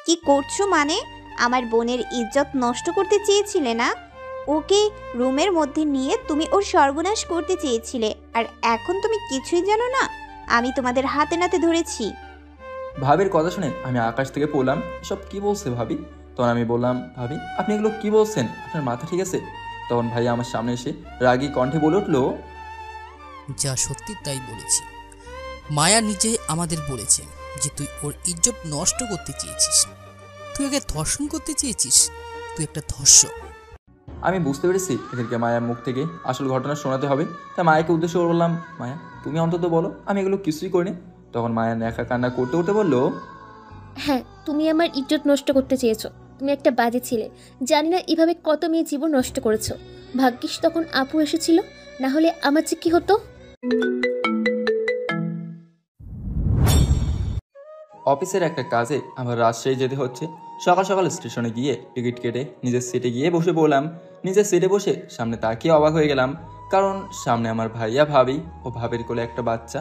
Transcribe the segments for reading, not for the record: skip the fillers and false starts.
কি করছো মানে? আমার বোনের ইজ্জত নষ্ট করতে চেয়েছিলে না? ওকে রুমের মধ্যে নিয়ে তুমি ওর সর্বনাশ করতে চেয়েছিলে, আর এখন তুমি কিছুই জানো না। আমি তোমাদের হাতে নাতে ধরেছি। ভাবির কথা শুনে আমি আকাশ থেকে পড়লাম, এসব কি বলছে ভাবি? তখন আমি বললাম, ভাবি আপনি এগুলো কি বলছেন? আপনার মাথা ঠিক আছে? তখন ভাইয়া আমার সামনে এসে রাগী কণ্ঠে বলে উঠলো, যা সত্যি তাই বলেছি। মায়া নিজে আমাদের বলেছে যে তুই ওর ইজ্জত নষ্ট করতে চেয়েছিস, তুই ওকে ধর্ষণ করতে চেয়েছিস, তুই একটা ধর্ষক। আমি বুঝতে পেরেছি এদেরকে মায়ার মুখ থেকে আসল ঘটনা শোনাতে হবে। তাই মায়াকে উদ্দেশ্য করে বললাম, মায়া তুমি অন্তত বলো আমি এগুলো কিছুই করিনি। তখন মায়া ন্যাকা কান্না করতে করতে বললো, হ্যাঁ, তুমি আমার ইজ্জত নষ্ট করতে চেয়েছো। তুমি একটা বাজে ছিলে। জানি না এভাবে কত মেয়ে জীবন নষ্ট করেছো। ভাগ্যিস তখন আপু এসেছিল, না হলে আমার যে কি হতো। অফিসের একটা কাজে আমার রাজশাহী যেতে হচ্ছে। সকাল সকাল স্টেশনে গিয়ে টিকিট কেটে নিজের সিটে গিয়ে বসে পড়লাম। নিজের সিটে বসে সামনে তাকিয়ে অবাক হয়ে গেলাম, কারণ সামনে আমার ভাইয়া, ভাবি ও ভাবির কোলে একটা বাচ্চা,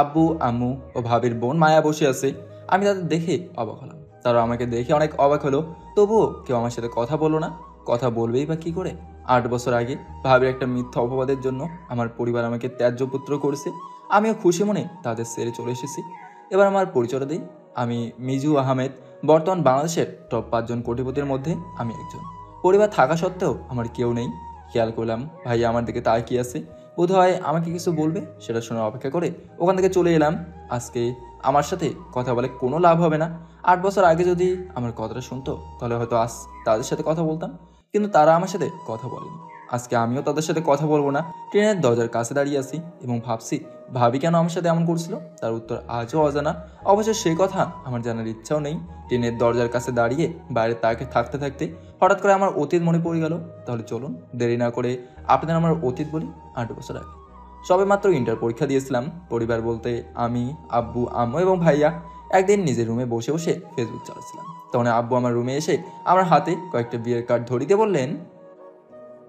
আব্বু আম্মু ও ভাবির বোন মায়া বসে আছে। আমি তাদের দেখে অবাক হলাম, তারা আমাকে দেখে অনেক অবাক হলো। তবুও কেউ আমার সাথে কথা বললো না। কথা বলবেই বা কী করে? 8 বছর আগে ভাবির একটা মিথ্যা অপবাদের জন্য আমার পরিবার আমাকে ত্যায্য পুত্র করেছে। আমিও খুশি মনে তাদের ছেড়ে চলে এসেছি। এবার আমার পরিচয় দিই, আমি মিজু আহমেদ। বর্তমান বাংলাদেশের টপ 5 জন কোটিপতির মধ্যে আমি একজন। পরিবার থাকা সত্ত্বেও আমার কেউ নেই। খেয়াল করলাম ভাইয়া আমার দিকে তাকিয়ে আছে, বোধ হয় আমাকে কিছু বলবে, সেটা শোনার অপেক্ষা করে ওখান থেকে চলে এলাম। আজকে আমার সাথে কথা বলে কোনো লাভ হবে না। 8 বছর আগে যদি আমার কথাটা শুনতো তাহলে হয়তো আজ তাদের সাথে কথা বলতাম, কিন্তু তারা আমার সাথে কথা বলেনি। আজকে আমিও তাদের সাথে কথা বলবো না। ট্রেনের দরজার কাছে দাঁড়িয়ে আছি এবং ভাবছি ভাবি কেন আমার সাথে এমন করছিল, তার উত্তর আজও অজানা। অবশ্য সেই কথা আমার জানার ইচ্ছাও নেই। ট্রেনের দরজার কাছে দাঁড়িয়ে বাইরে তাকে থাকতে থাকতে হঠাৎ করে আমার অতীত মনে পড়ে গেল। তাহলে চলুন দেরি না করে আপনাদের আমার অতীত বলি। 8 বছর আগে সবে মাত্র ইন্টার পরীক্ষা দিয়েছিলাম। পরিবার বলতে আমি, আব্বু আম্মু এবং ভাইয়া। একদিন নিজের রুমে বসে বসে ফেসবুক চালাচ্ছিলাম। তখন আব্বু আমার রুমে এসে আমার হাতে কয়েকটা বিয়ের কার্ড ধরিয়ে বললেন,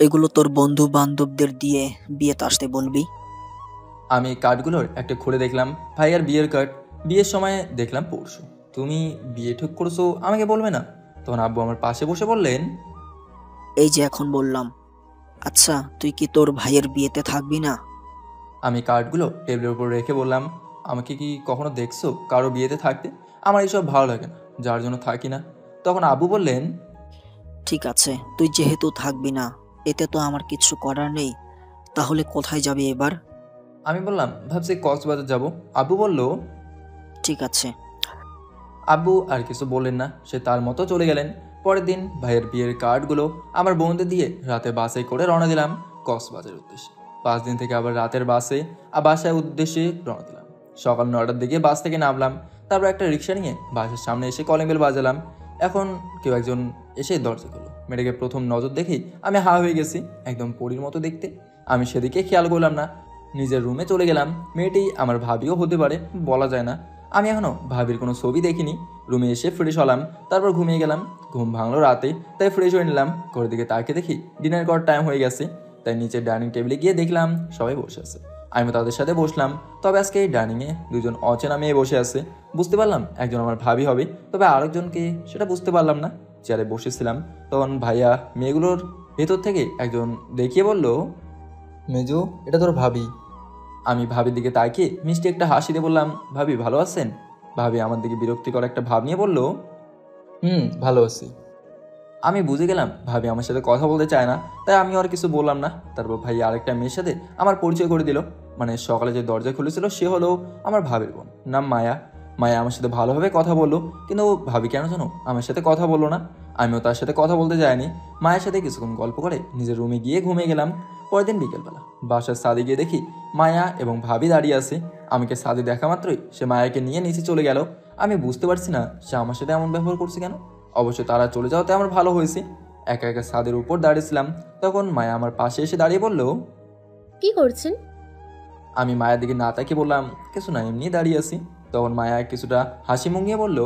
এগুলো তোর বন্ধু বান্ধবদের দিয়ে বিয়েতে আসতে বলবি। আমি কার্ডগুলোর একটা খুলে দেখলাম ভাইয়ার বিয়ের কার্ড। বিয়ের সময় দেখলাম পরশু। তুমি বিয়ে ঠিক করেছো আমাকে বলবে না? তখন আব্বু আমার পাশে বসে বললেন, এই যে এখন বললাম। আচ্ছা, তুই কি তোর ভাইয়ের বিয়েতে থাকবি না? আমি কার্ডগুলো টেবিলের উপর রেখে বললাম, আমাকে কি কখনো দেখছো কারো বিয়েতে থাকতে? আমার এইসব ভালো লাগে না, যার জন্য থাকি না। তখন আব্বু বললেন, ঠিক আছে, তুই যেহেতু থাকবি না, এতে তো আমার কিছু করার নেই। তাহলে কোথায় যাবি এবার? আমি বললাম ভাবছি কক্সবাজার যাব। আব্বু বলল, ঠিক আছে। আব্বু আর কিছু বললেন না, সে তার মতো চলে গেলেন। পরের দিন ভাইয়ের বিয়ের কার্ডগুলো আমার বোনদের দিয়ে রাতে বাসে করে রওনা দিলাম কক্সবাজারের উদ্দেশ্যে। 5 দিন থেকে আবার রাতের বাসে বাসায় উদ্দেশ্যে রওনা দিলাম। সকাল 9টার দিকে বাস থেকে নামলাম। তারপর একটা রিক্সা নিয়ে বাসের সামনে এসে কলিং বেল বাজালাম। এখন কেউ একজন এসে দরজা খুলল। মেয়েটাকে প্রথম নজর দেখেই আমি হা হয়ে গেছি, একদম পরীর মতো দেখতে। আমি সেদিকে খেয়াল করলাম না, নিজের রুমে চলে গেলাম। মেয়েটি আমার ভাবিও হতে পারে, বলা যায় না। আমি এখনও ভাবির কোনো ছবি দেখিনি। রুমে এসে ফ্রেশ হলাম, তারপর ঘুমিয়ে গেলাম। ঘুম ভাঙলো রাতে, তাই ফ্রেশ হয়ে নিলাম। ঘরের দিকে তাকিয়ে দেখি ডিনার করার টাইম হয়ে গেছে। তাই নিচে ডাইনিং টেবিলে গিয়ে দেখলাম সবাই বসে আছে। আমি তাদের সাথে বসলাম। তবে আজকে এই ডাইনিংয়ে 2 জন অচেনা মেয়ে বসে আছে। বুঝতে পারলাম একজন আমার ভাবি হবে, তবে আরেকজনকে সেটা বুঝতে পারলাম না। চেয়ারে বসেছিলাম, তখন ভাইয়া মেয়েগুলোর ভেতর থেকে একজন দেখিয়ে বলল, মেজু এটা তোর ভাবি। আমি ভাবির দিকে তাকিয়ে মিষ্টি একটা হাসি দিয়ে বললাম, ভাবি ভালো আছেন? ভাবি আমার দিকে বিরক্তিকর একটা ভাব নিয়ে বলল, ভালো আছি। আমি বুঝে গেলাম ভাবি আমার সাথে কথা বলতে চায় না, তাই আমি আর কিছু বললাম না। তারপর ভাই আরেকটা মেয়ের সাথে আমার পরিচয় করে দিল। মানে সকালে যে দরজা খুলেছিল সে হলো আমার ভাবির বোন, নাম মায়া। মায়া আমার সাথে ভালোভাবে কথা বললো, কিন্তু ভাবি কেন জানো আমার সাথে কথা বললো না। আমিও তার সাথে কথা বলতে যাইনি। মায়ের সাথে কিছুক্ষণ গল্প করে নিজের রুমে গিয়ে ঘুমিয়ে গেলাম। পরের দিন বিকেলবেলা বাসার ছাদে গিয়ে দেখি মায়া এবং ভাবি দাঁড়িয়ে আছে। আমাকে ছাদে দেখা মাত্রই সে মায়াকে নিয়ে নিচে চলে গেল। আমি বুঝতে পারছি না সে আমার সাথে এমন ব্যবহার করছে কেন। অবশ্য তারা চলে যাওয়াতে আমার ভালো হয়েছে। একা একা ছাদের উপর দাঁড়িয়েছিলাম, তখন মায়া আমার পাশে এসে দাঁড়িয়ে বলল, কি করছেন? আমি মায়ের দিকে না তাকিয়ে বললাম, কিছু না, এমনি দাঁড়িয়ে আছি। তখন মায়া কিছুটা হাসি মুঙিয়ে বলল,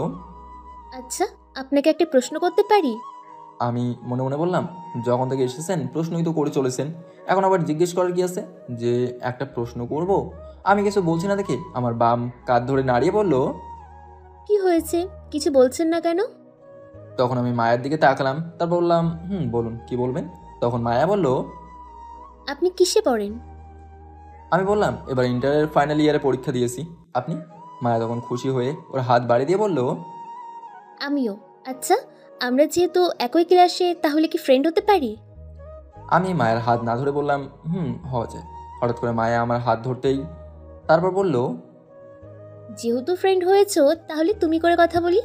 আচ্ছা, আপনাকে একটা প্রশ্ন করতে পারি? আমি মনে মনে বললাম, যখন থেকে এসেছেন প্রশ্নই তো করে চলেছেন, এখন আবার জিজ্ঞেস করার কি আছে যে একটা প্রশ্ন করব? আমি কিছু বলছি না দেখে আমার বাম কাঁধ ধরে নাড়িয়ে বলল, কি হয়েছে? কিছু বলছেন না কেন? তখন আমি মায়ের দিকে তাকালাম, তারপর বললাম, বলুন কি বলবেন। তখন মায়া বলল, আপনি কিসে পড়েন? আমি বললাম, এবার ইন্টারের ফাইনাল ইয়ারে পরীক্ষা দিয়েছি। আপনি? মায়া তখন খুশি হয়ে ওর হাত বাড়িয়ে দিয়ে বলল, আমিও। আচ্ছা, আমরা যেহেতু একই ক্লাসে, তাহলে কি ফ্রেন্ড হতে পারি? আমি মায়ের হাত না ধরে বললাম, হওয়া যায়। হঠাৎ করে মায়া আমার হাত ধরতেই তারপর বলল, যেহেতু ফ্রেন্ড হয়েছো, তাহলে তুমি করে কথা বলি।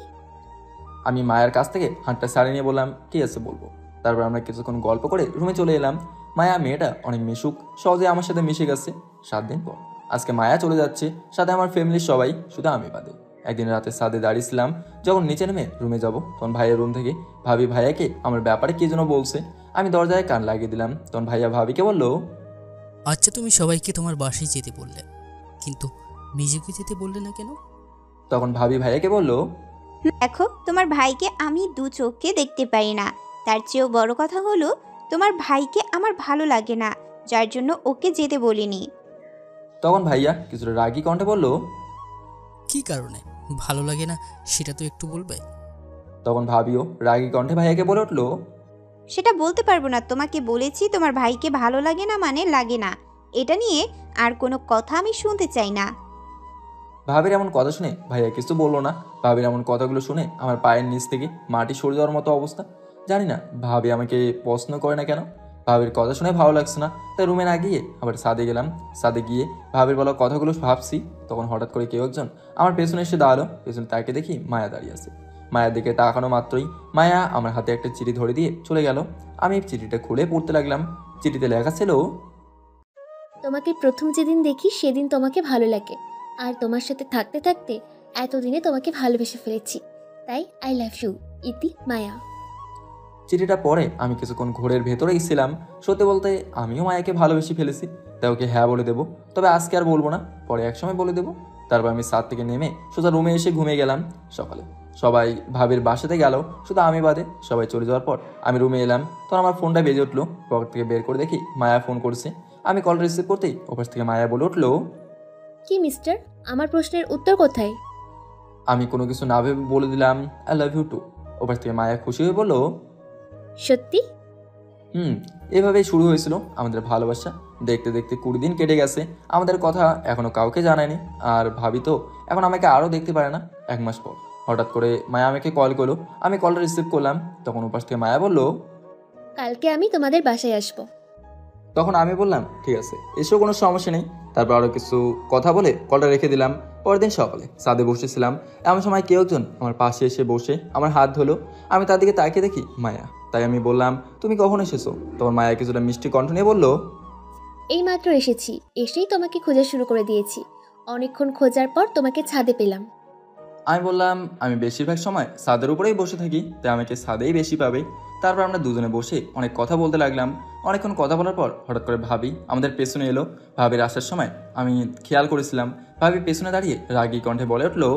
আমি মায়ের কাছ থেকে হাতটা ছাড়িয়ে নিয়ে বললাম, ঠিক আছে বলবো। তারপর আমরা কিছুক্ষণ গল্প করে রুমে চলে এলাম। মায়া মেয়েটা অনেক মিশুক, সহজে আমার সাথে মিশে গেছে। 7 দিন পর আজকে মায়া চলে যাচ্ছে, সাথে আমার ফ্যামিলির সবাই, শুধু আমি বাদে। একদিন রাতে ছাদে দাঁড়িয়েছিলাম, যখন নিচে নেমে রুমে যাব, তখন ভাইয়ের রুম থেকে ভাবি ভাইয়াকে আমার ব্যাপারে কি যেন বলছে। আমি দরজায় কান লাগিয়ে দিলাম, তখন ভাইয়া ভাবিকে বলল, আচ্ছা, তুমি সবাইকে তোমার বাসায় যেতে বললে, কিন্তু নিজেকে যেতে বললে না কেন? তখন ভাবি ভাইয়াকে বলল, দেখো, তোমার ভাইকে আমি দু চোখে দেখতে পারি না। তার চেয়েও বড় কথা হলো, তোমার ভাইকে আমার ভালো লাগে না, যার জন্য ওকে যেতে বলিনি। তখন ভাইয়া কিছুটা রাগী কণ্ঠে বলল, কি কারণে ভালো লাগে না সেটা তো একটু বলবে। তখন ভাবিও রাগী কণ্ঠে ভাইয়াকে বলে উঠল, সেটা বলতে পারবো না। তোমাকে বলেছি তোমার ভাইকে ভালো লাগে না মানে লাগে না। এটা নিয়ে আর কোনো কথা আমি শুনতে চাই না। ভাবির এমন কথা শুনে ভাইয়া কিছু বললো না। ভাবির এমন কথাগুলো শুনে আমার পায়ের নিচ থেকে মাটি সরে যাওয়ার মতো অবস্থা। জানি না ভাবি আমাকে পছন্দ করে না কেন। ভাবির কথা শুনে ভালো লাগছে না, তাই রুমে না গিয়ে আবার ছাদে গেলাম। ছাদে গিয়ে ভাবির বলা কথাগুলো ভাবছি, তখন হঠাৎ করে কেউ একজন আমার পেছনে এসে দাঁড়ালো। পেছনে তাকে দেখি মায়া দাঁড়িয়ে আছে। মায়ের দিকে তাকানো মাত্রই মায়া আমার হাতে একটা চিঠি ধরে দিয়ে চলে গেল। আমি চিঠিটা খুলে পড়তে লাগলাম। চিঠিতে লেখা ছিল, তোমাকে প্রথম যেদিন দেখি সেদিন তোমাকে ভালো লাগে, আর তোমার সাথে থাকতে থাকতে এতদিনে তোমাকে ভালোবেসে ফেলেছি, তাই আই লাভ ইউ, ইতি মায়া। চিঠিটা পরে আমি কিছুক্ষণ ঘোরের ভেতরেই ছিলাম। সত্যি বলতে আমিও মায়াকে ভালোবেসে ফেলেছি, তাই ওকে হ্যাঁ বলে দেবো। তবে আজকে আর বলবো না, পরে একসময় বলে দেবো। তারপর আমি ছাদ থেকে নেমে সোজা রুমে এসে ঘুমিয়ে গেলাম। সকালে সবাই ভাবির বাসাতে গেল, শুধু আমি বাদে। সবাই চলে যাওয়ার পর আমি রুমে এলাম, তখন আমার ফোনটা বেজে উঠলো। পকেট থেকে বের করে দেখি মায়া ফোন করছে। আমি কল রিসিভ করতেই ওপাশ থেকে মায়া বলে উঠলো, কি মিস্টার, আমার প্রশ্নের উত্তর কোথায়? আমি কোনো কিছু না ভেবে বলে দিলাম, আই লাভ ইউ টু। ওপাশ থেকে মায়া খুশি হয়ে বললো, সত্যি? এভাবেই শুরু হয়েছিল আমাদের ভালোবাসা। দেখতে দেখতে 20 দিন কেটে গেছে, আমাদের কথা এখনো কাউকে জানায়নি। আর ভাবি তো এখন আমাকে আরও দেখতে পারে না। 1 মাস পর হঠাৎ করে মায়া আমাকে কল করলো। আমি কলটা রিসিভ করলাম, তখন উপাস থেকে মায়া বলল, কালকে আমি তোমাদের বাসায় আসবো। তখন আমি বললাম, ঠিক আছে এসব কোনো সমস্যা নেই। তারপর আরও কিছু কথা বলে কলটা রেখে দিলাম। পরের দিন সকালে ছাদে বসেছিলাম, এমন সময় কেউ একজন আমার পাশে এসে বসে আমার হাত ধরলো। আমি তার দিকে তাকিয়ে দেখি মায়া। তাই আমি বললাম, তুমি কখন এসেছো? তখন মায়া কিছুটা মিষ্টি কণ্ঠ নিয়ে বলল, এই মাত্র এসেছি, এসেই তোমাকে খোঁজা শুরু করে দিয়েছি। অনেকক্ষণ খোঁজার পর তোমাকে ছাদে পেলাম। আমি বললাম, আমি বেশিরভাগ সময় ছাদের উপরেই বসে থাকি, তাই আমাকে ছাদেই বেশি পাবে। তারপর আমরা দুজনে বসে অনেক কথা বলতে লাগলাম। অনেকক্ষণ কথা বলার পর হঠাৎ করে ভাবি আমাদের পেছনে এলো। ভাবির আসার সময় আমি খেয়াল করেছিলাম, ভাবি পেছনে দাঁড়িয়ে রাগী কণ্ঠে বলে উঠলো,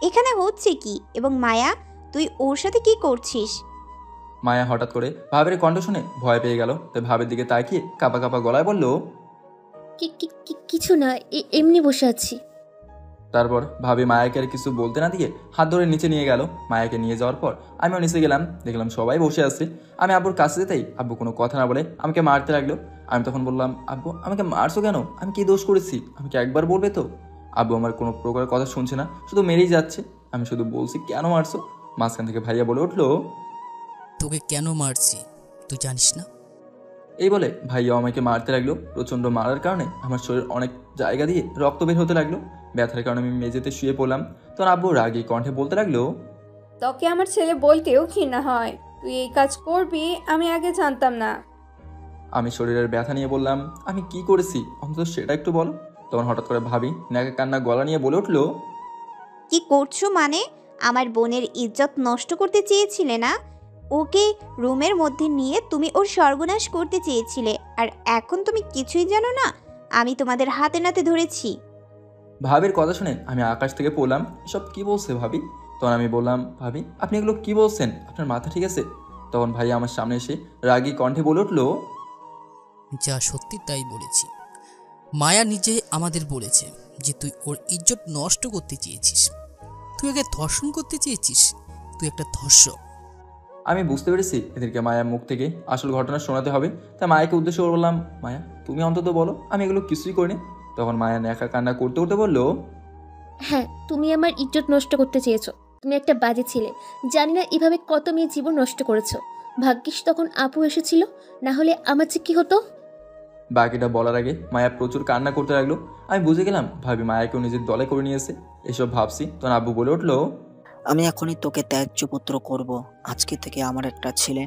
এখানে হচ্ছে কি? এবং মায়া, তুই ওর সাথে কি করছিস? মায়া হঠাৎ করে ভাবির কণ্ঠ শুনে ভয় পেয়ে গেল, তাই ভাবির দিকে তাকিয়ে কাঁপা কাঁপা গলায় বলল, কিছু না, এমনি বসে আছি। তারপর ভাবি মায়াকে আর কিছু বলতে না দিয়ে হাত ধরে নিচে নিয়ে গেল। মায়াকে নিয়ে যাওয়ার পর আমিও নিচে গেলাম, দেখলাম সবাই বসে আছে। আমি আব্বুর কাছে যেতেই আব্বু কোনো কথা না বলে আমাকে মারতে লাগলো। আমি তখন বললাম, আব্বু আমাকে মারছো কেন? আমি কি দোষ করেছি? আমাকে একবার বলবে তো? আব্বু আমার কোনো প্রকার কথা শুনছে না, শুধু মেরেই যাচ্ছে। আমি শুধু বলছি, কেন মারছো? মাঝখান থেকে ভাইয়া বলে উঠলো, তোকে কেন মারছি তুই জানিস না? এই বলে ভাইয়া আমাকে মারতে লাগলো। প্রচণ্ড মারার কারণে আমার শরীর অনেক জায়গা দিয়ে রক্ত বের হতে লাগলো। ব্যথার কারণে আমি মেঝেতে শুয়ে পড়লাম। তখন আব্বু রাগী কণ্ঠে বলতে লাগলো, তোকে আমার ছেলে বলতেও ঘৃণা হয়, তুই এই কাজ করবি আমি আগে জানতাম না। আমি শরীরের ব্যথা নিয়ে বললাম, আমি কি করেছি অন্তত সেটা একটু বলো। তখন হঠাৎ করে ভাবি নাকে কান্না গলা নিয়ে বলে উঠলো, কি করছো মানে? আমার বোনের ইজ্জত নষ্ট করতে চেয়েছিলে না? ওকে রুমের মধ্যে নিয়ে তুমি ওর সর্বনাশ করতে চেয়েছিলে, আর এখন তুমি কিছুই জানো না। আমি তোমাদের হাতে নাতে ধরেছি। ভাবির কথা শুনে আমি আকাশ থেকে পড়লাম, এসব কি বলছে ভাবি? তখন আমি বললাম, ভাবি আপনি এগুলো কি বলছেন? আপনার মাথা ঠিক আছে? তখন ভাই আমার সামনে এসে রাগী কণ্ঠে বলে উঠলো, যা সত্যি তাই বলেছি। মায়া নিজে আমাদের বলেছে যে তুই ওর ইজ্জত নষ্ট করতে চেয়েছিস, তুই ওকে ধর্ষণ করতে চেয়েছিস, তুই একটা ধর্ষক। আমি বুঝতে পেরেছি এদেরকে মায়ার মুখ থেকে আসল ঘটনা শোনাতে হবে। তাই মায়াকে উদ্দেশ্য করে বললাম, মায়া তুমি অন্তত বলো, আমি এগুলো কিছুই করিনি। তখন মায়া নেকা কান্না করতে করতে বলল, হ্যাঁ, তুমি আমার ইজ্জত নষ্ট করতে চেয়েছো। তুমি একটা বাজে ছিলে। জানি না এভাবে কত মেয়ে জীবন নষ্ট করেছো। ভাগ্যিস তখন আপু এসেছিল, না হলে আমার যে কি হতো। বাকিটা বলার আগে মায়া প্রচুর কান্না করতে লাগলো। আমি বুঝে গেলাম ভাবি মায়াকেও নিজের দলে করে নিয়েছে। এসব ভাবছি তখন আব্বু বলে উঠলো, আমি এখনই তোকে ত্যায্য পুত্র করব। আজকে থেকে আমার একটা ছেলে।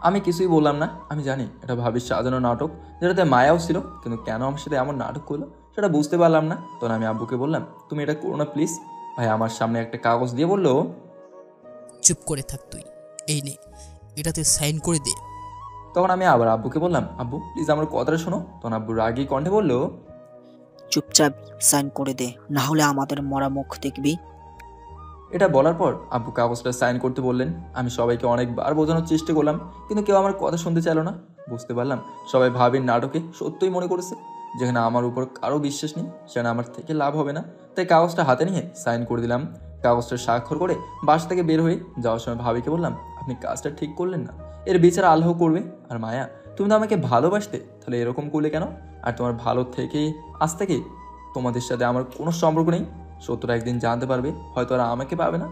আমি কিছুই বললাম না। আমি জানি এটা ভাবির সাজানো নাটক, যেটাতে মায়াও ছিল, কিন্তু কেন আমার সাথে এমন নাটক করলো সেটা বুঝতে পারলাম না। তখন আমি আব্বুকে বললাম, তুমি এটা করো না প্লিজ। ভাই আমার সামনে একটা কাগজ দিয়ে বলল, চুপ করে থাক তুই, এই নে, এটাতে সাইন করে দে। তখন আমি আবার আব্বুকে বললাম, আব্বু প্লিজ আমার কথাটা শোনো। তখন আব্বু রাগী কণ্ঠে বলল, চুপচাপ সাইন করে দে, না হলে আমাদের মরা মুখ দেখবি। এটা বলার পর আব্বু কাগজটা সাইন করতে বললেন। আমি সবাইকে অনেকবার বোঝানোর চেষ্টা করলাম, কিন্তু কেউ আমার কথা শুনতে চাইল না। বুঝতে পারলাম সবাই ভাবির নাটকে সত্যই মনে করেছে। যেখানে আমার উপর কারো বিশ্বাস নেই, সেখানে আমার থেকে লাভ হবে না। তাই কাগজটা হাতে নিয়ে সাইন করে দিলাম। কাগজটা স্বাক্ষর করে বাসা থেকে বের হয়ে যাওয়ার সময় ভাবিকে বললাম, আপনি কাজটা ঠিক করলেন না, এর বিচার আল্লাহ করবে। আর মায়া, তুমি তো আমাকে ভালোবাসতে, তাহলে এরকম করলে কেন? আর তোমার ভালো থেকে আজ থেকে তোমাদের সাথে আমার কোনো সম্পর্ক নেই। সত্যটা একদিন জানতে পারবে, হয়তো আর আমাকে পাবে না।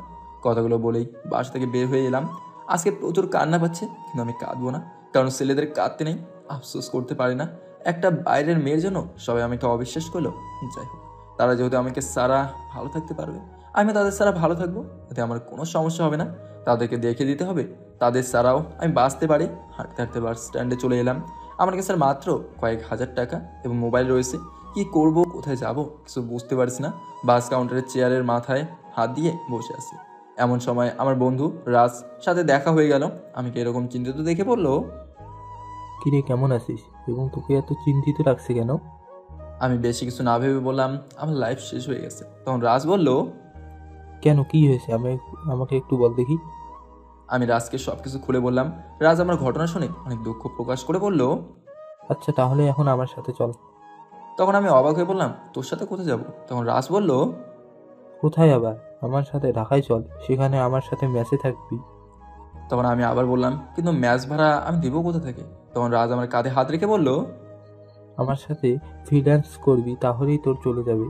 কথাগুলো বলেই বাসা থেকে বের হয়ে এলাম। আজকে প্রচুর কান্না পাচ্ছে, কিন্তু আমি কাঁদবো না, কারণ ছেলেদের কাঁদতে নেই, আফসোস করতে পারি না। একটা বাইরের মেয়ের জন্য সবাই আমাকে অবিশ্বাস করলো। যাই হোক, তারা যেহেতু আমাকে সারা ভালো থাকতে পারবে, আমি তাদের সারা ভালো থাকবো, এতে আমার কোনো সমস্যা হবে না। তাদেরকে দেখে দিতে হবে তাদের ছাড়াও আমি বাঁচতে পারি। হাঁটতে হাঁটতে বাস স্ট্যান্ডে চলে এলাম। আমার কাছে মাত্র কয়েক হাজার টাকা এবং মোবাইল রয়েছে। কি করব, কোথায় যাব, কিছু বুঝতে পারছি না। বাস কাউন্টারের চেয়ারের মাথায় হাত দিয়ে বসে আছি। এমন সময় আমার বন্ধু রাজ সাথে দেখা হয়ে গেল। আমাকে এরকম চিন্তিত দেখে বলল, কিরে কেমন আছিস এবং তোকে এত চিন্তিত লাগছে কেন? আমি বেশি কিছু না ভেবে বললাম, আমার লাইফ শেষ হয়ে গেছে। তখন রাজ বলল, কেন, কি হয়েছে আমাকে একটু বল দেখি। আমি রাজকে সব কিছু খুলে বললাম। রাজ আমার ঘটনা শুনে অনেক দুঃখ প্রকাশ করে বলল, আচ্ছা তাহলে এখন আমার সাথে চল। তখন আমি অবাক হয়ে বললাম, তোর সাথে কোথায় যাব? তখন রাজ বলল, কোথায় আবার, আমার সাথে ঢাকায় চল, সেখানে আমার সাথে ম্যাচে থাকবি। তখন আমি আবার বললাম, কিন্তু ম্যাচ ভাড়া আমি দিব কোথা থেকে? তখন রাজ আমার কাঁধে হাত রেখে বলল, আমার সাথে ফ্রিল্যান্স করবি, তাহলেই তোর চলে যাবে।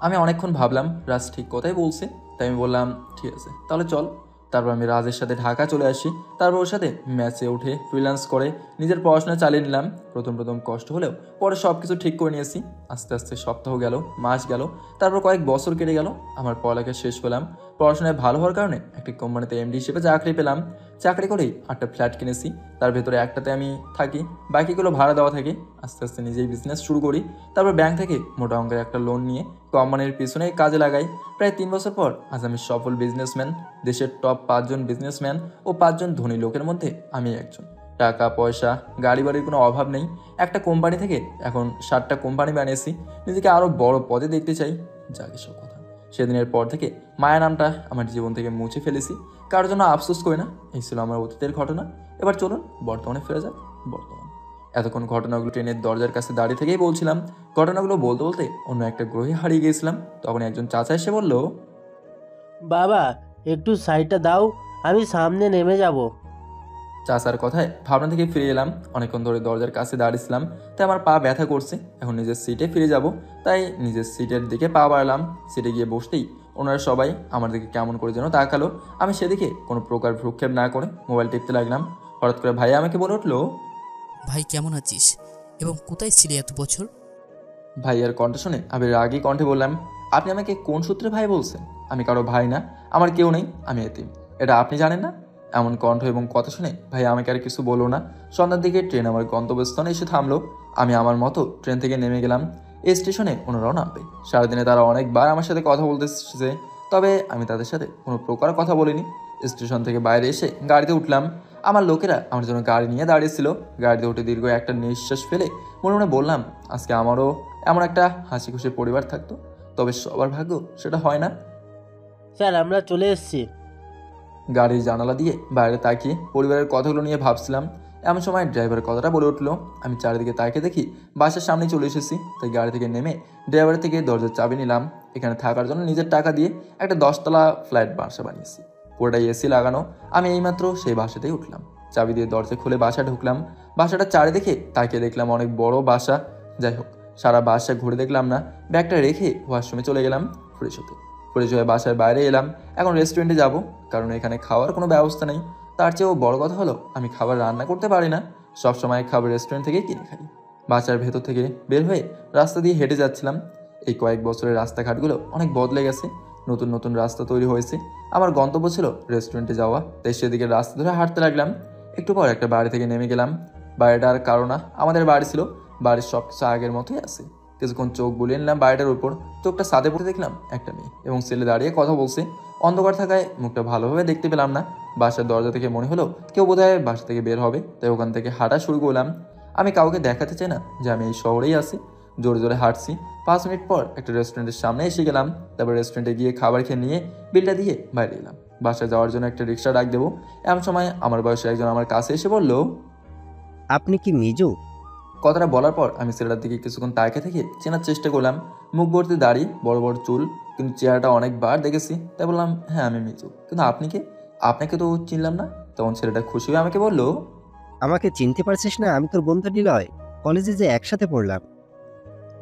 আমি অনেকক্ষণ ভাবলাম রাজ ঠিক কথাই বলছে। তাই আমি বললাম, ঠিক আছে তাহলে চল। তারপর আমি রাজের সাথে ঢাকা চলে আসি। তারপর ওর সাথে ম্যাচে উঠে ফ্রিল্যান্স করে নিজের পড়াশোনা চালিয়ে নিলাম। প্রথম প্রথম কষ্ট হলেও পরে সব কিছু ঠিক করে নিয়েছি। আস্তে আস্তে সপ্তাহ গেল, মাস গেল, তারপর কয়েক বছর কেটে গেল। আমার পড়ালেখা শেষ পেলাম। পড়াশোনায় ভালো হওয়ার কারণে একটি কোম্পানিতে এমডি হিসেবে চাকরি পেলাম। চাকরি করেই 8টা ফ্ল্যাট কিনেছি। তার ভেতরে একটাতে আমি থাকি, বাকিগুলো ভাড়া দেওয়া থাকে। আস্তে আস্তে নিজেই বিজনেস শুরু করি। তারপর ব্যাংক থেকে মোটা অঙ্কের একটা লোন নিয়ে কোম্পানির পিছনে কাজে লাগাই। প্রায় 3 বছর পর আজ আমি সফল বিজনেসম্যান। দেশের টপ 5 জন বিজনেসম্যান ও 5 জন ধনী লোকের মধ্যে আমি একজন। টাকা পয়সা গাড়ি বাড়ির কোনো অভাব নেই। একটা কোম্পানি থেকে এখন 7টা কোম্পানি বানিয়েছি। নিজেকে আরও বড় পদে দেখতে চাই। যাকে সব কথা, সেদিনের পর থেকে মায়া নামটা আমার জীবন থেকে মুছে ফেলেছি। কারোর জন্য আফসোস করি না। এই ছিল আমার অতীতের ঘটনা। এবার চলুন বর্তমানে ফিরে যাক। বর্তমান এতক্ষণ ঘটনাগুলো ট্রেনের দরজার কাছে দাঁড়িয়ে থেকেই বলছিলাম। ঘটনাগুলো বলতে বলতে অন্য একটা গ্রহে হারিয়ে গিয়েছিলাম। তখন একজন চাচা এসে বলল, বাবা একটু সাইডটা দাও, আমি সামনে নেমে যাব। চাচার কথায় ভাবনা থেকে ফিরে এলাম। অনেকক্ষণ ধরে দরজার কাছে দাঁড়িয়েছিলাম, তাই আমার পা ব্যথা করছে। এখন নিজের সিটে ফিরে যাব, তাই নিজের সিটের দিকে পা বাড়ালাম। সিটে গিয়ে বসতেই ওনারা সবাই আমার দিকে কেমন করে যেন তাকালো। আমি সেদিকে কোনো প্রকার ভ্রুক্ষেপ না করে মোবাইল টিপতে লাগলাম। হঠাৎ করে ভাইয়া আমাকে বলে উঠলো, ভাই কেমন আছিস এবং কোথায় ছিলে এত বছর? ভাইয়ার কণ্ঠ শুনে আমি রাগী কণ্ঠে বললাম, আপনি আমাকে কোন সূত্রে ভাই বলছেন? আমি কারো ভাই না, আমার কেউ নেই, আমি এতিম। এটা আপনি জানেন না? এমন কণ্ঠ এবং কথা শুনে ভাই আমাকে আর কিছু বললো না। সন্ধ্যার দিকে ট্রেন আমার গন্তব্যস্থানে এসে থামলো। আমি আমার মতো ট্রেন থেকে নেমে গেলাম। এই স্টেশনে ওনারাও নামবে। সারাদিনে তারা অনেকবার আমার সাথে কথা বলতে এসেছে, তবে আমি তাদের সাথে কোনো প্রকার কথা বলিনি। স্টেশন থেকে বাইরে এসে গাড়িতে উঠলাম। আমার লোকেরা আমার জন্য গাড়ি নিয়ে দাঁড়িয়েছিল। গাড়িতে উঠে দীর্ঘ একটা নিঃশ্বাস ফেলে মনে মনে বললাম, আজকে আমারও এমন একটা হাসি খুশি পরিবার থাকতো। তবে সবার ভাগ্য সেটা হয় না। স্যার আমরা চলে এসেছি। গাড়ির জানালা দিয়ে বাইরে তাকিয়ে পরিবারের কথাগুলো নিয়ে ভাবছিলাম। এমন সময় ড্রাইভারের কথাটা বলে উঠলো। আমি চারিদিকে তাকিয়ে দেখি বাসার সামনে চলে এসেছি। তাই গাড়ি থেকে নেমে ড্রাইভারের থেকে দরজার চাবি নিলাম। এখানে থাকার জন্য নিজের টাকা দিয়ে একটা 10 তলা ফ্ল্যাট বাসা বানিয়েছি। পুরোটাই এসি লাগানো। আমি এইমাত্র সেই বাসাতেই উঠলাম। চাবি দিয়ে দরজা খুলে বাসা ঢুকলাম। বাসাটা চারিদিকে তাকিয়ে দেখলাম অনেক বড় বাসা। যাই হোক, সারা বাসা ঘুরে দেখলাম না। ব্যাগটা রেখে ওয়াশরুমে চলে গেলাম ফ্রেশ হতে। ফ্রেশ হয়ে বাসার বাইরে এলাম। এখন রেস্টুরেন্টে যাব, কারণ এখানে খাওয়ার কোনো ব্যবস্থা নেই। তার চেয়েও বড় কথা হলো, আমি খাবার রান্না করতে পারি না। সবসময় খাবার রেস্টুরেন্ট থেকেই কিনে খাই। বাসার ভেতর থেকে বের হয়ে রাস্তা দিয়ে হেঁটে যাচ্ছিলাম। এই কয়েক বছরের রাস্তাঘাটগুলো অনেক বদলে গেছে। নতুন নতুন রাস্তা তৈরি হয়েছে। আমার গন্তব্য ছিল রেস্টুরেন্টে যাওয়া, তাই সেদিকে রাস্তা ধরে হাঁটতে লাগলাম। একটু পর একটা বাড়ি থেকে নেমে গেলাম। বাড়িটার কারণ না, আমাদের বাড়ি ছিল। বাড়ির সব কিছু আগের মতোই আছে। কিছুক্ষণ চোখ বুলিয়ে নিলাম বাড়িটার উপর। চোখটা ছাদে পড়ে দেখলাম একটা মেয়ে এবং ছেলে দাঁড়িয়ে কথা বলছে। অন্ধকার থাকায় মুখটা ভালোভাবে দেখতে পেলাম না। বাসার দরজা থেকে মনে হলো কেউ বোধহয় বাসা থেকে বের হবে, তাই ওখান থেকে হাঁটা শুরু করলাম। আমি কাউকে দেখাতে চাই না যে আমি এই শহরেই আছি। জোরে জোরে হাঁটছি। 5 মিনিট পর একটা রেস্টুরেন্টের সামনে এসে গেলাম। তারপর রেস্টুরেন্টে গিয়ে খাবার খেয়ে নিয়ে বিলটা দিয়ে বাইরে এলাম। বাসায় যাওয়ার জন্য একটা রিক্সা ডাক দেবো, এমন সময় আমার বয়সে একজন আমার কাছে এসে বলল, আপনি কি মিজু? কথাটা বলার পর আমি ছেলেটার দিকে কিছুক্ষণ তাকে থেকে চেনার চেষ্টা করলাম। মুখ ভর্তি দাড়ি, বড় বড় চুল, কিন্তু চেহারাটা অনেকবার দেখেছি। তাই বললাম, হ্যাঁ আমি মিজু, কিন্তু আপনি কে? আপনাকে তো চিনলাম না। তখন ছেলেটা খুশি হয়ে আমাকে বলল, আমাকে চিনতে পারছিস না? আমি তোর বন্ধু নিলয়, কলেজে যে একসাথে পড়লাম।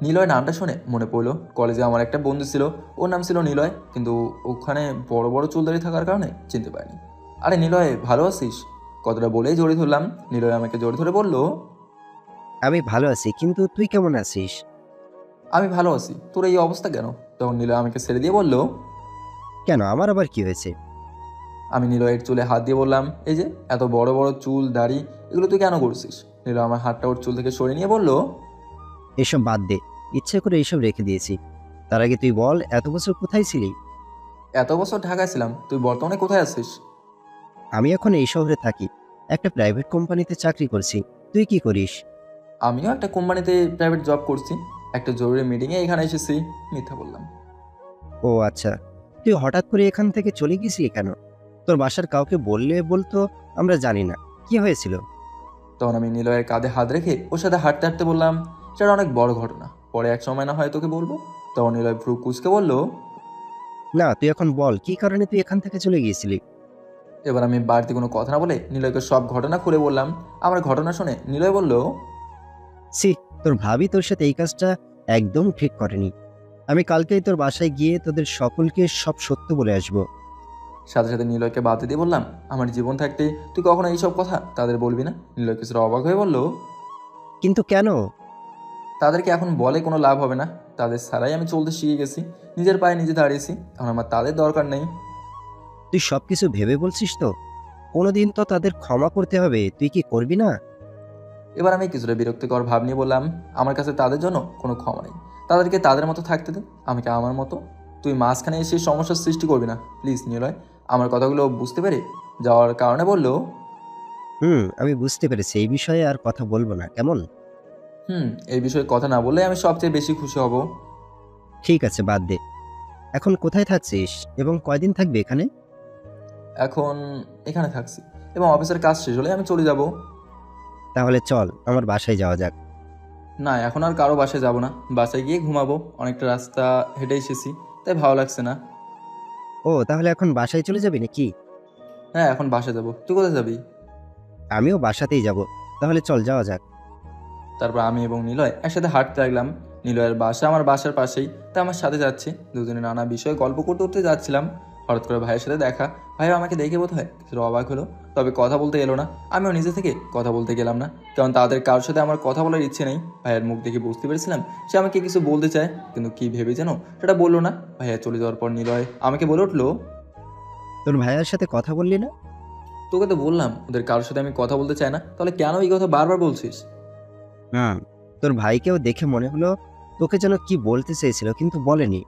নিলয় নামটা শুনে মনে পড়লো কলেজে আমার একটা বন্ধু ছিল, ওর নাম ছিল নিলয়, কিন্তু ওখানে বড় বড় চুলদারি থাকার কারণে চিনতে পারিনি। আরে নিলয়, ভালো আছিস? কথাটা বলেই জড়িয়ে ধরলাম। নিলয় আমাকে জড়িয়ে ধরে বলল, আমি ভালো আছি, কিন্তু তুই কেমন আছিস? আমি ভালো আছি, তোর এই অবস্থা কেন? তখন নিলয় আমাকে ছেড়ে দিয়ে বলল, কেন, আমার আবার কি হয়েছে? আমি নিলয়ের চুলে হাত দিয়ে বললাম, এই যে এত বড় বড় চুল দাড়ি, এগুলো তুই কেন করছিস? নিলয় আমার হাতটা ওর চুল থেকে সরিয়ে নিয়ে বলল, এসব বাদ দে, ইচ্ছে করে এইসব রেখে দিয়েছি। তার আগে তুই বল, এত বছর কোথায় ছিলি? এত বছর ঢাকায় ছিলাম, তুই বর্তমানে কোথায় আছিস? আমি এখন এই শহরে থাকি, একটা প্রাইভেট কোম্পানিতে চাকরি করছি। তুই কি করিস? আমিও একটা কোম্পানিতে প্রাইভেট জব করছি। একটা জরুরি মিটিংয়ে এখানে এসেছি। মিথ্যা বললাম। ও আচ্ছা, তুই হঠাৎ করে এখান থেকে চলে গেছিলি কেন? তোর বাসার কাউকে বললে বলতো, আমরা জানি না। কি হয়েছিল? তখন আমি নিলয়ের কাঁধে হাত রেখে ওর সাথে হাঁটতে হাঁটতে বললাম, সেটা অনেক বড় ঘটনা, পরে এক সময় না হয় তোকে বলবো। তখন নিলয় ভ্রু কুচকে বলল, না, তুই এখন বল, কি কারণে তুই এখান থেকে চলে গিয়েছিলি? এবার আমি বাড়তি কোনো কথা না বলে নিলয়কে সব ঘটনা খুলে বললাম। আমার ঘটনা শুনে নিলয় বলল, সি, তোর ভাবি তোর সাথে এই কাজটা একদম ঠিক করেনি। আমি কালকেই তোর বাসায় গিয়ে তোদের সকলকে সব সত্য বলে আসবো। সাথে সাথে নিলয়কে বাধা দিয়ে বললাম, আমার জীবন থাকতে তুই কখনো এইসব কথা তাদের বলবি না। নিলয় কিছুটা অবাক হয়ে বলল, কিন্তু কেন? তাদেরকে এখন বলে কোনো লাভ হবে না। তাদের ছাড়াই আমি চলতে শিখে গেছি, নিজের পায়ে নিজে দাঁড়িয়েছি। এখন আমার তাদের দরকার নেই। তুই সবকিছু ভেবে বলছিস তো? কোনোদিন তো তাদের ক্ষমা করতে হবে, তুই কি করবি না? এবার আমি কিছুটা বিরক্তিকর ভাব নিয়ে বললাম, আমার কাছে তাদের জন্য কোনো ক্ষমা নেই। তাদেরকে তাদের মতো থাকতে দে, আমাকে আমার মতো। তুই মাঝখানে এসে সমস্যার সৃষ্টি করবি না প্লিজ। নিলয় আমার কথাগুলো বুঝতে পেরে যাওয়ার কারণে বলল, আমি বুঝতে পেরেছি, এই বিষয়ে আর কথা বলবো না, কেমন? এই বিষয়ে কথা না বললে আমি সবচেয়ে বেশি খুশি হব। ঠিক আছে, বাদ দে। এখন কোথায় থাকছিস এবং কয়দিন থাকবি এখানে? এখন এখানে থাকছি এবং অফিসের কাজ শেষ হলে আমি চলে যাব। তাহলে চল আমার বাসায় যাওয়া যাক। না, এখন আর কারো বাসায় যাব না। বাসায় গিয়ে ঘুমাবো। অনেকটা রাস্তা হেঁটে এসেছি, তাই ভালো লাগছে না। ও, তাহলে এখন বাসায় চলে যাবি নাকি? হ্যাঁ, এখন বাসায় যাব। তুই কোথায় যাবি? আমিও বাসাতেই যাব। তাহলে চল যাওয়া যাক। তারপর আমি এবং নিলয় একসাথে হাঁটতে লাগলাম। নিলয়ের বাসা আমার বাসার পাশেই, তাই আমার সাথে যাচ্ছে। দুজনে নানা বিষয়ে গল্প করতে করতে যাচ্ছিলাম। হঠাৎ করে ভাইয়ের সাথে দেখা। ভাইও আমাকে দেখে বোধ হয় কিছুটা অবাক হলো, তবে কথা বলতে এলো না। আমিও নিজে থেকে কথা বলতে গেলাম না, কারণ তাদের কারোর সাথে আমার কথা বলার ইচ্ছে নেই। ভাইয়ের মুখ দেখে বুঝতে পেরেছিলাম সে আমাকে কিছু বলতে চায়, কিন্তু কি ভেবে যেন সেটা বললো না। ভাইয়া চলে যাওয়ার পর নিলয় আমাকে বলে উঠলো, তোর ভাইয়ার সাথে কথা বললি না? তোকে তো বললাম ওদের কারোর সাথে আমি কথা বলতে চাই না, তাহলে কেন এই কথা বারবার বলছিস? তোর ভাইকেও দেখে মনে হলো তোকে যেন কি বলতে চেয়েছিল, কিন্তু বলেনি।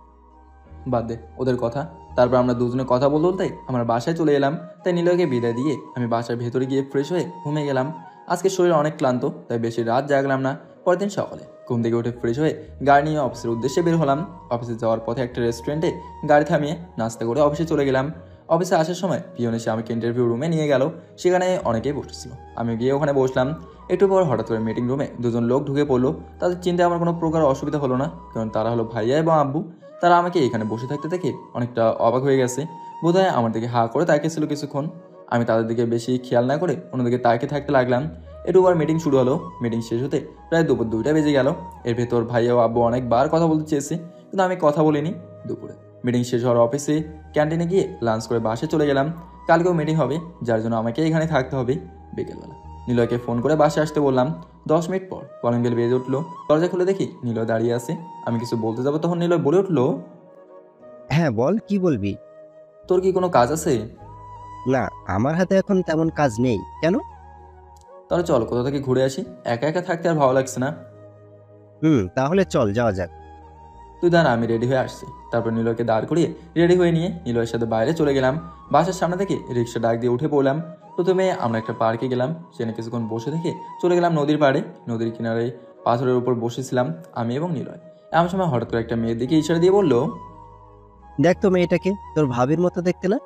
বাদ দে ওদের কথা। তারপর আমরা দুজনে কথা বলতে বলতে আমরা বাসায় চলে এলাম। তাই নিলয়কে বিদায় দিয়ে আমি বাসার ভেতরে গিয়ে ফ্রেশ হয়ে ঘুমিয়ে গেলাম। আজকে শরীর অনেক ক্লান্ত, তাই বেশি রাত জাগলাম না। পরের দিন সকালে ঘুম থেকে উঠে ফ্রেশ হয়ে গাড়ি নিয়ে অফিসের উদ্দেশ্যে বের হলাম। অফিসে যাওয়ার পথে একটা রেস্টুরেন্টে গাড়ি থামিয়ে নাস্তা করে অফিসে চলে গেলাম। অফিসে আসার সময় পিয়ন এসে আমাকে ইন্টারভিউ রুমে নিয়ে গেল। সেখানে অনেকেই বসেছিল, আমি গিয়ে ওখানে বসলাম। একটু পর হঠাৎ করে মিটিং রুমে দুজন লোক ঢুকে পড়লো। তাদের চিন্তায় আমার কোনো প্রকার অসুবিধা হলো না, কারণ তারা হলো ভাইয়া এবং আব্বু। তারা আমাকে এখানে বসে থাকতে দেখে অনেকটা অবাক হয়ে গেছে। বোধহয় আমার দিকে হা করে তাকিয়েছিল কিছুক্ষণ। আমি তাদের দিকে বেশি খেয়াল না করে অন্যদিকে তাকিয়ে থাকতে লাগলাম। একটু বার মিটিং শুরু হলো। মিটিং শেষ হতে প্রায় দুপুর 2টা বেজে গেল। এর ভেতর ভাইয়া ও আব্বু অনেকবার কথা বলতে চেয়েছে, কিন্তু আমি কথা বলিনি। দুপুরে মিটিং শেষ হওয়ার অফিসে ক্যান্টিনে গিয়ে লাঞ্চ করে বাসে চলে গেলাম। কালকেও মিটিং হবে, যার জন্য আমাকে এখানে থাকতে হবে। বিকেলবেলা নিলয়কে ফোন করে বাসে আসতে বললাম। 10 মিনিট পর কলিং বেল বেজে উঠলো। দরজা খুলে দেখি নিলয় দাঁড়িয়ে আছে। আমি কিছু বলতে যাবো, তখন নিলয় বলে উঠলো, হ্যাঁ বল, কি বলবি? তোর কি কোনো কাজ আছে? না, আমার হাতে এখন তেমন কাজ নেই। কেন? তাহলে চল কোথা থেকে ঘুরে আসি, একা একা থাকতে আর ভালো লাগছে না। তাহলে চল যাওয়া যাক। তুই দাঁড়া, আমি রেডি হয়ে আসছি। তারপর নিলয়কে দাঁড় করিয়ে রেডি হয়ে নিয়ে নিলয়ের সাথে বাইরে চলে গেলাম। বাসার সামনে থেকে রিক্সা ডাক দিয়ে উঠে পড়লাম। প্রথমে আমরা একটা পার্কে গেলাম, সেখানে কিছুক্ষণ বসে থেকে চলে গেলাম নদীর পাড়ে। নদীর কিনারে পাথরের উপর বসেছিলাম আমি এবং নিলয়। এমন সময় হঠাৎ করে একটা মেয়ের দিকে ইশারা দিয়ে বলল, দেখ তো মেয়েটাকে, তোর ভাবির মতো দেখতে না?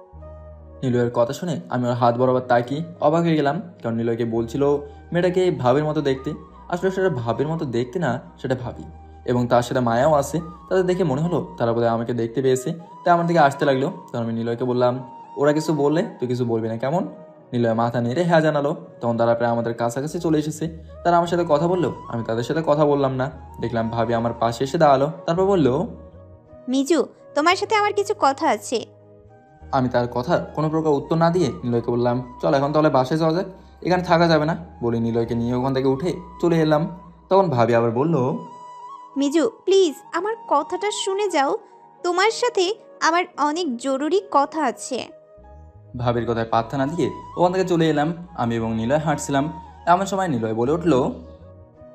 নিলয়ের কথা শুনে আমি ওর হাত বরাবর তাকিয়ে অবাক হয়ে গেলাম, কারণ নিলয়কে বলছিল মেয়েটাকে ভাবির মতো দেখতে। আসলে সেটা ভাবির মতো দেখতে না, সেটা ভাবি, এবং তার সাথে মায়াও আছে। তাদের দেখে মনে হলো তারা বোধহয় আমাকে দেখতে পেয়েছে, তাই আমার দিকে আসতে লাগলো। তখন আমি নিলয়কে বললাম, ওরা কিছু বললে তুই কিছু বলবি না কেমন? নিলয় মাথা নেড়ে হ্যাঁ জানালো। তখন তারা প্রায় আমাদের কাছাকাছি চলে এসেছে। তারা আমার সাথে কথা বললো, আমি তাদের সাথে কথা বললাম না। দেখলাম ভাবি আমার পাশে এসে দাঁড়ালো। তারপর বললো, মিজু, তোমার সাথে আমার কিছু কথা আছে। আমি তার কথার কোনো প্রকার উত্তর না দিয়ে নিলয়কে বললাম, চল এখন তাহলে বাসায় যাওয়া যাক, এখানে থাকা যাবে না। বলে নিলয়কে নিয়ে ওখান থেকে উঠে চলে এলাম। তখন ভাবি আবার বলল, মিজু প্লিজ আমার কথাটা শুনে যাও, তোমার সাথে আমার অনেক জরুরি কথা আছে। ভাবির কথায় পাত্তা না দিয়ে ওখান থেকে চলে এলাম। আমি এবং নিলয় হাঁটছিলাম। এমন সময় নিলয় বলে উঠলো,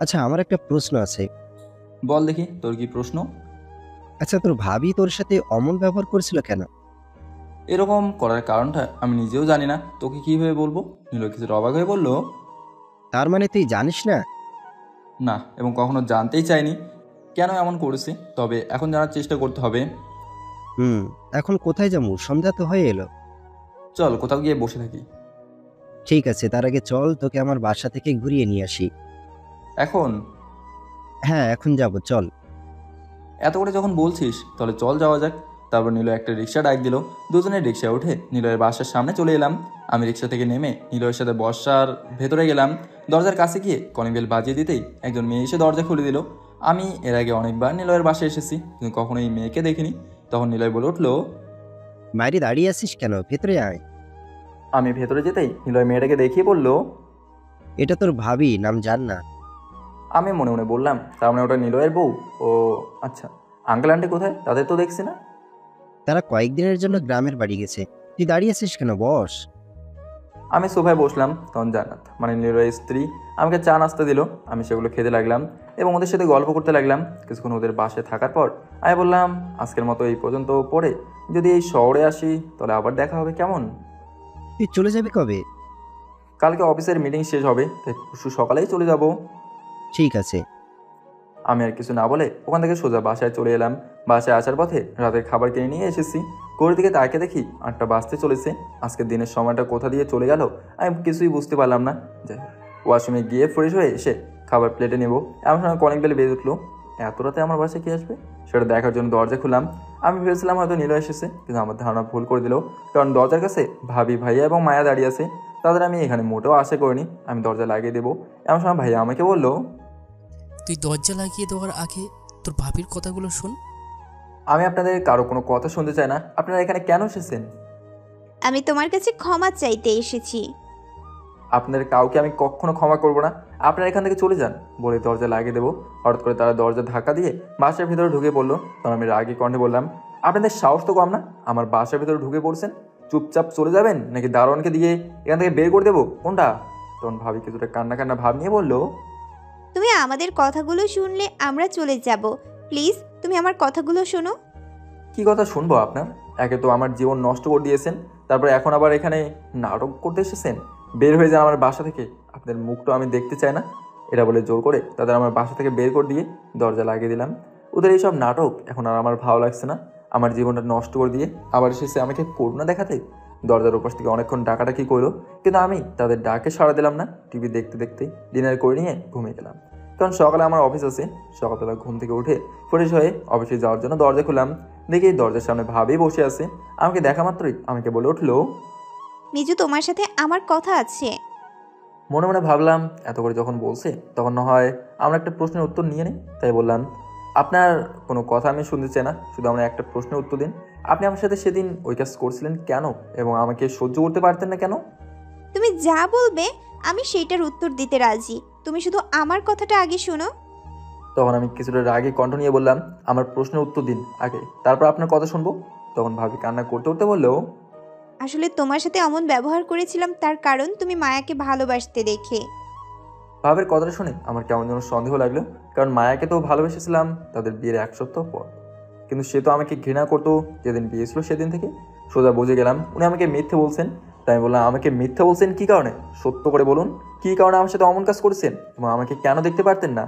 আচ্ছা, আমার একটা প্রশ্ন আছে। বল দেখি তোর কি প্রশ্ন? আচ্ছা, তোর ভাবি তোর সাথে অমন ব্যবহার করেছিল কেন? এরকম করার কারণটা আমি নিজেও জানি না, তোকে কিভাবে বলবো? নিলয় কিছুটা অবাক হয়ে বলল, তার মানে তুই জানিস না? না, এবং কখনো জানতেই চাইনি কেন এমন করেছে। তবে এখন জানার চেষ্টা করতে হবে। এখন কোথায় যাবো? সন্ধ্যা তো হয়ে এলো। চল কোথাও গিয়ে বসে থাকি। ঠিক আছে, তার আগে চল তোকে আমার বাসা থেকে ঘুরিয়ে নিয়ে আসি। এখন? হ্যাঁ, এখন যাব, চল। এত করে যখন বলছিস তাহলে চল যাওয়া যাক। তারপর নিলয় একটা রিক্সা ডাক দিল। দুজনের রিক্সায় উঠে নিলয়ের বাসার সামনে চলে এলাম। আমি রিক্সা থেকে নেমে নিলয়ের সাথে বসার ভেতরে গেলাম। দরজার কাছে গিয়ে কলিং বেল বাজিয়ে দিতেই একজন মেয়ে এসে দরজা খুলে দিল। আমি এর আগে অনেকবার নিলয়ের বাসায় এসেছি, কিন্তু কখনো এই মেয়েকে দেখিনি। তখন নিলয় বলে উঠলো, বাইরে দাঁড়িয়ে আছিস কেন? ভেতরে আয়। আমি ভেতরে যেতেই নিলয় মেয়েটাকে দেখিয়ে বলল, এটা তোর ভাবি, নাম জান না? আমি মনে মনে বললাম, তার মানে ওটা নিলয়ের বউ? ও আচ্ছা, আঙ্কেল আন্টি কোথায়? তাদের তো দেখছি না। তারা কয়েকদিনের জন্য গ্রামের বাড়ি গেছে। তুই দাঁড়িয়ে আছিস কেন? বস। আমি সোফায় বসলাম। তখন জান্নাত মানে নিলয়ের স্ত্রী আমাকে চা নাস্তা দিল। আমি সেগুলো খেতে লাগলাম এবং ওদের সাথে গল্প করতে লাগলাম। কিছুক্ষণ ওদের বাসায় থাকার পর আমি বললাম, আজকের মতো এই পর্যন্ত, পরে যদি এই শহরে আসি তাহলে আবার দেখা হবে, কেমন? তুই চলে যাবি কবে? কালকে অফিসের মিটিং শেষ হবে, তাই পরশু সকালেই চলে যাব। ঠিক আছে। আমি আর কিছু না বলে ওখান থেকে সোজা বাসায় চলে এলাম। বাসায় আসার পথে রাতের খাবার কিনে নিয়ে এসেছি। ঘড়ির দিকে তাকে দেখি 8টা বাজতে চলেছে। আজকের দিনের সময়টা কোথা দিয়ে চলে গেল আমি কিছুই বুঝতে পারলাম না। যাই হোক, ওয়াশরুমে গিয়ে ফ্রেশ হয়ে এসে খাবার প্লেটে নেব, এমন সময় কলিং বেল বেজে উঠলো। এত রাতে আমার বাসায় কে আসবে সেটা দেখার জন্য দরজা খুললাম। আমি ভেবেছিলাম হয়তো নিলয় এসেছে, কিন্তু আমার ধারণা ভুল করে দিল, কারণ দরজার কাছে ভাবি, ভাইয়া এবং মায়া দাঁড়িয়ে আছে। তাদের আমি এখানে মোটেও আশা করিনি। আমি দরজা লাগিয়ে দেবো, এমন সময় ভাইয়া আমাকে বললো, তুই দরজা লাগিয়ে দেওয়ার আগে তোর ভাবির কথাগুলো শোন। আমি আপনাদের কারো কোনো কথা শুনতে চাই না। আপনারা এখানে কেন এসেছেন? আমি তোমার কাছে ক্ষমা চাইতে এসেছি। আপনাদের কাউকে আমি কখনো ক্ষমা করব না। আপনারা এখান থেকে চলে যান, বলে দরজা লাগিয়ে দেবো। হঠাৎ করে তারা দরজা ধাক্কা দিয়ে বাসার ভিতরে ঢুকে পড়লো। তখন আমি রাগী কণ্ঠে বললাম, আপনাদের সাহস তো কম না, আমার বাসার ভিতরে ঢুকে পড়ছেন? চুপচাপ চলে যাবেন নাকি দারোয়ানকে দিয়ে এখান থেকে বের করে দেবো, কোনটা? তখন ভাবি কিছুটা কান্না কান্না ভাব নিয়ে বললো, তুমি আমাদের কথাগুলো শুনলে আমরা চলে যাব। প্লিজ তুমি আমার কথাগুলো শোনো। কি কথা শুনবো আপনার? একে তো আমার জীবন নষ্ট করে দিয়েছেন, তারপর এখন আবার এখানে নাটক করতে এসেছেন। বের হয়ে যান আমার বাসা থেকে, আপনাদের মুখটা আমি দেখতে চাই না। এটা বলে জোর করে তাদের আমার বাসা থেকে বের করে দিয়ে দরজা লাগিয়ে দিলাম। ওদের এইসব নাটক এখন আর আমার ভালো লাগছে না। আমার জীবনটা নষ্ট করে দিয়ে আবার এসেছে আমাকে করুণা দেখাতে। দরজার উপাস থেকে অনেকক্ষণ ডাকাডাকি করলো, কিন্তু আমি তাদের ডাকে সাড়া দিলাম না। টিভি দেখতে দেখতে ডিনার করে নিয়ে ঘুমিয়ে গেলাম। কারণ সকালে আমার অফিস আছে। সকালবেলা ঘুম থেকে উঠে ফ্রেশ হয়ে অফিসে যাওয়ার জন্য দরজা খুললাম। দেখি দরজার সামনে ভাবি বসে আছে। আমাকে দেখা মাত্রই আমাকে বলে উঠলো, মিজু তোমার সাথে আমার কথা আছে। মনে মনে ভাবলাম এত করে যখন বলছে তখন না হয় আমরা একটা প্রশ্নের উত্তর নিয়ে নিই। তাই বললাম, আপনার কোনো কথা আমি শুনতে চাই না, শুধু আমরা একটা প্রশ্নের উত্তর দিন। আপনি আমার সাথে সেদিন ওই কাজ করছিলেন কেন এবং আমাকে সহ্য করতে পারতেন না কেন? তুমি যা বলবে আমি সেইটার উত্তর দিতে রাজি, তুমি শুধু আমার কথাটা আগে শোনো। তখন আমি কিছুটা রাগে কণ্ঠ নিয়ে বললাম, আমার প্রশ্নের উত্তর দিন আগে, তারপর আপনার কথা শুনবো। তখন ভাবি কান্না করতে করতে বললো, আসলে তোমার সাথে অমন ব্যবহার করেছিলাম তার কারণ তুমি মায়াকে ভালোবাসতে দেখে। ভাবের কথাটা শুনে আমার কেমন যেন সন্দেহ লাগলো, কারণ মায়াকে তো ভালোবেসেছিলাম তাদের বিয়ের 1 সপ্তাহ পর, কিন্তু সে তো আমাকে ঘৃণা করতো যেদিন বিয়ে ছিল সেদিন থেকে। সোজা বুঝে গেলাম উনি আমাকে মিথ্যে বলছেন। তাই আমি বললাম, আমাকে মিথ্যে বলছেন কী কারণে? সত্য করে বলুন, কী কারণে আমার সাথে অমন কাজ করেছেন এবং আমাকে কেন দেখতে পারতেন না?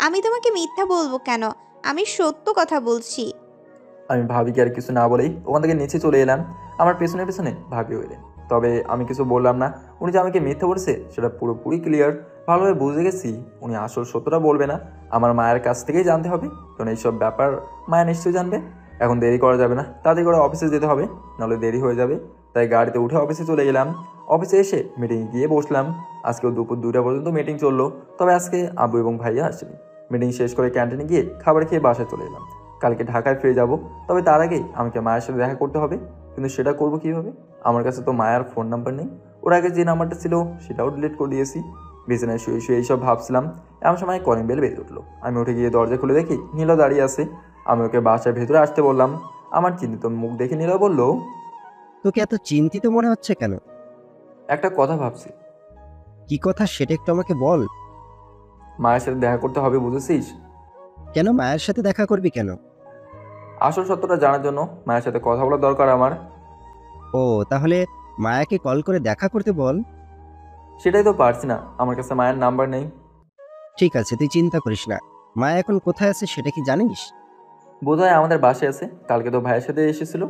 আমি তোমাকে মিথ্যা বলবো কেন, আমি সত্য কথা বলছি। আমি ভাবিকে আর কিছু না বলেই ওখান থেকে নিচে চলে এলাম। আমার পেছনে পেছনে ভাবিও এলেন, তবে আমি কিছু বললাম না। উনি যে আমাকে মিথ্যা বলেছে সেটা পুরোপুরি ক্লিয়ার, ভালোভাবে বুঝে গেছি উনি আসল সত্যটা বলবে না, আমার মায়ের কাছ থেকেই জানতে হবে, কারণ এইসব ব্যাপার মায়া নিশ্চয়ই জানবে। এখন দেরি করা যাবে না, তাড়াতাড়ি করে অফিসে যেতে হবে, নাহলে দেরি হয়ে যাবে। তাই গাড়িতে উঠে অফিসে চলে গেলাম। অফিসে এসে মিটিংয়ে গিয়ে বসলাম। আজকেও দুপুর 2টা পর্যন্ত মিটিং চললো, তবে আজকে আব্বু এবং ভাইয়া আসেনি। মিটিং শেষ করে ক্যান্টিনে গিয়ে খাবার খেয়ে বাসায় চলে এলাম। কালকে ঢাকায় ফিরে যাব, তবে তার আগেই আমাকে মায়ের সাথে দেখা করতে হবে। কিন্তু সেটা করবো কীভাবে? আমার কাছে তো মায়ের ফোন নাম্বার নেই, ওর আগে যে নাম্বারটা ছিল সেটাও ডিলিট করে দিয়েছি। বিছানায় শুয়ে শুয়ে এইসব ভাবছিলাম, এমন সময় কলিং বেল বেজে উঠলো। আমি উঠে গিয়ে দরজা খুলে দেখি নীলা দাঁড়িয়ে আছে। আমি ওকে বাসার ভেতরে আসতে বললাম। আমার চিন্তিত মুখ দেখে নীলা বলল, তোকে এত চিন্তিত মনে হচ্ছে কেন? একটা কথা ভাবছি। কি কথা সেটা একটু আমাকে বল। মায়ের সাথে দেখা করতে হবে, বুঝেছিস? কেন মায়ের সাথে দেখা করবি কেন? আসল সত্যটা জানার জন্য মায়ের সাথে কথা বলা দরকার আমার। ও তাহলে মায়াকে কল করে দেখা করতে বল। সেটাই তো পারছি না, আমার কাছে মায়ের নাম্বার নেই। ঠিক আছে, তুই চিন্তা করিস না। মায়া এখন কোথায় আছে সেটা কি জানিস? বোধহয় আমাদের বাসায় আছে, কালকে তো ভাইয়ের সাথে এসেছিল।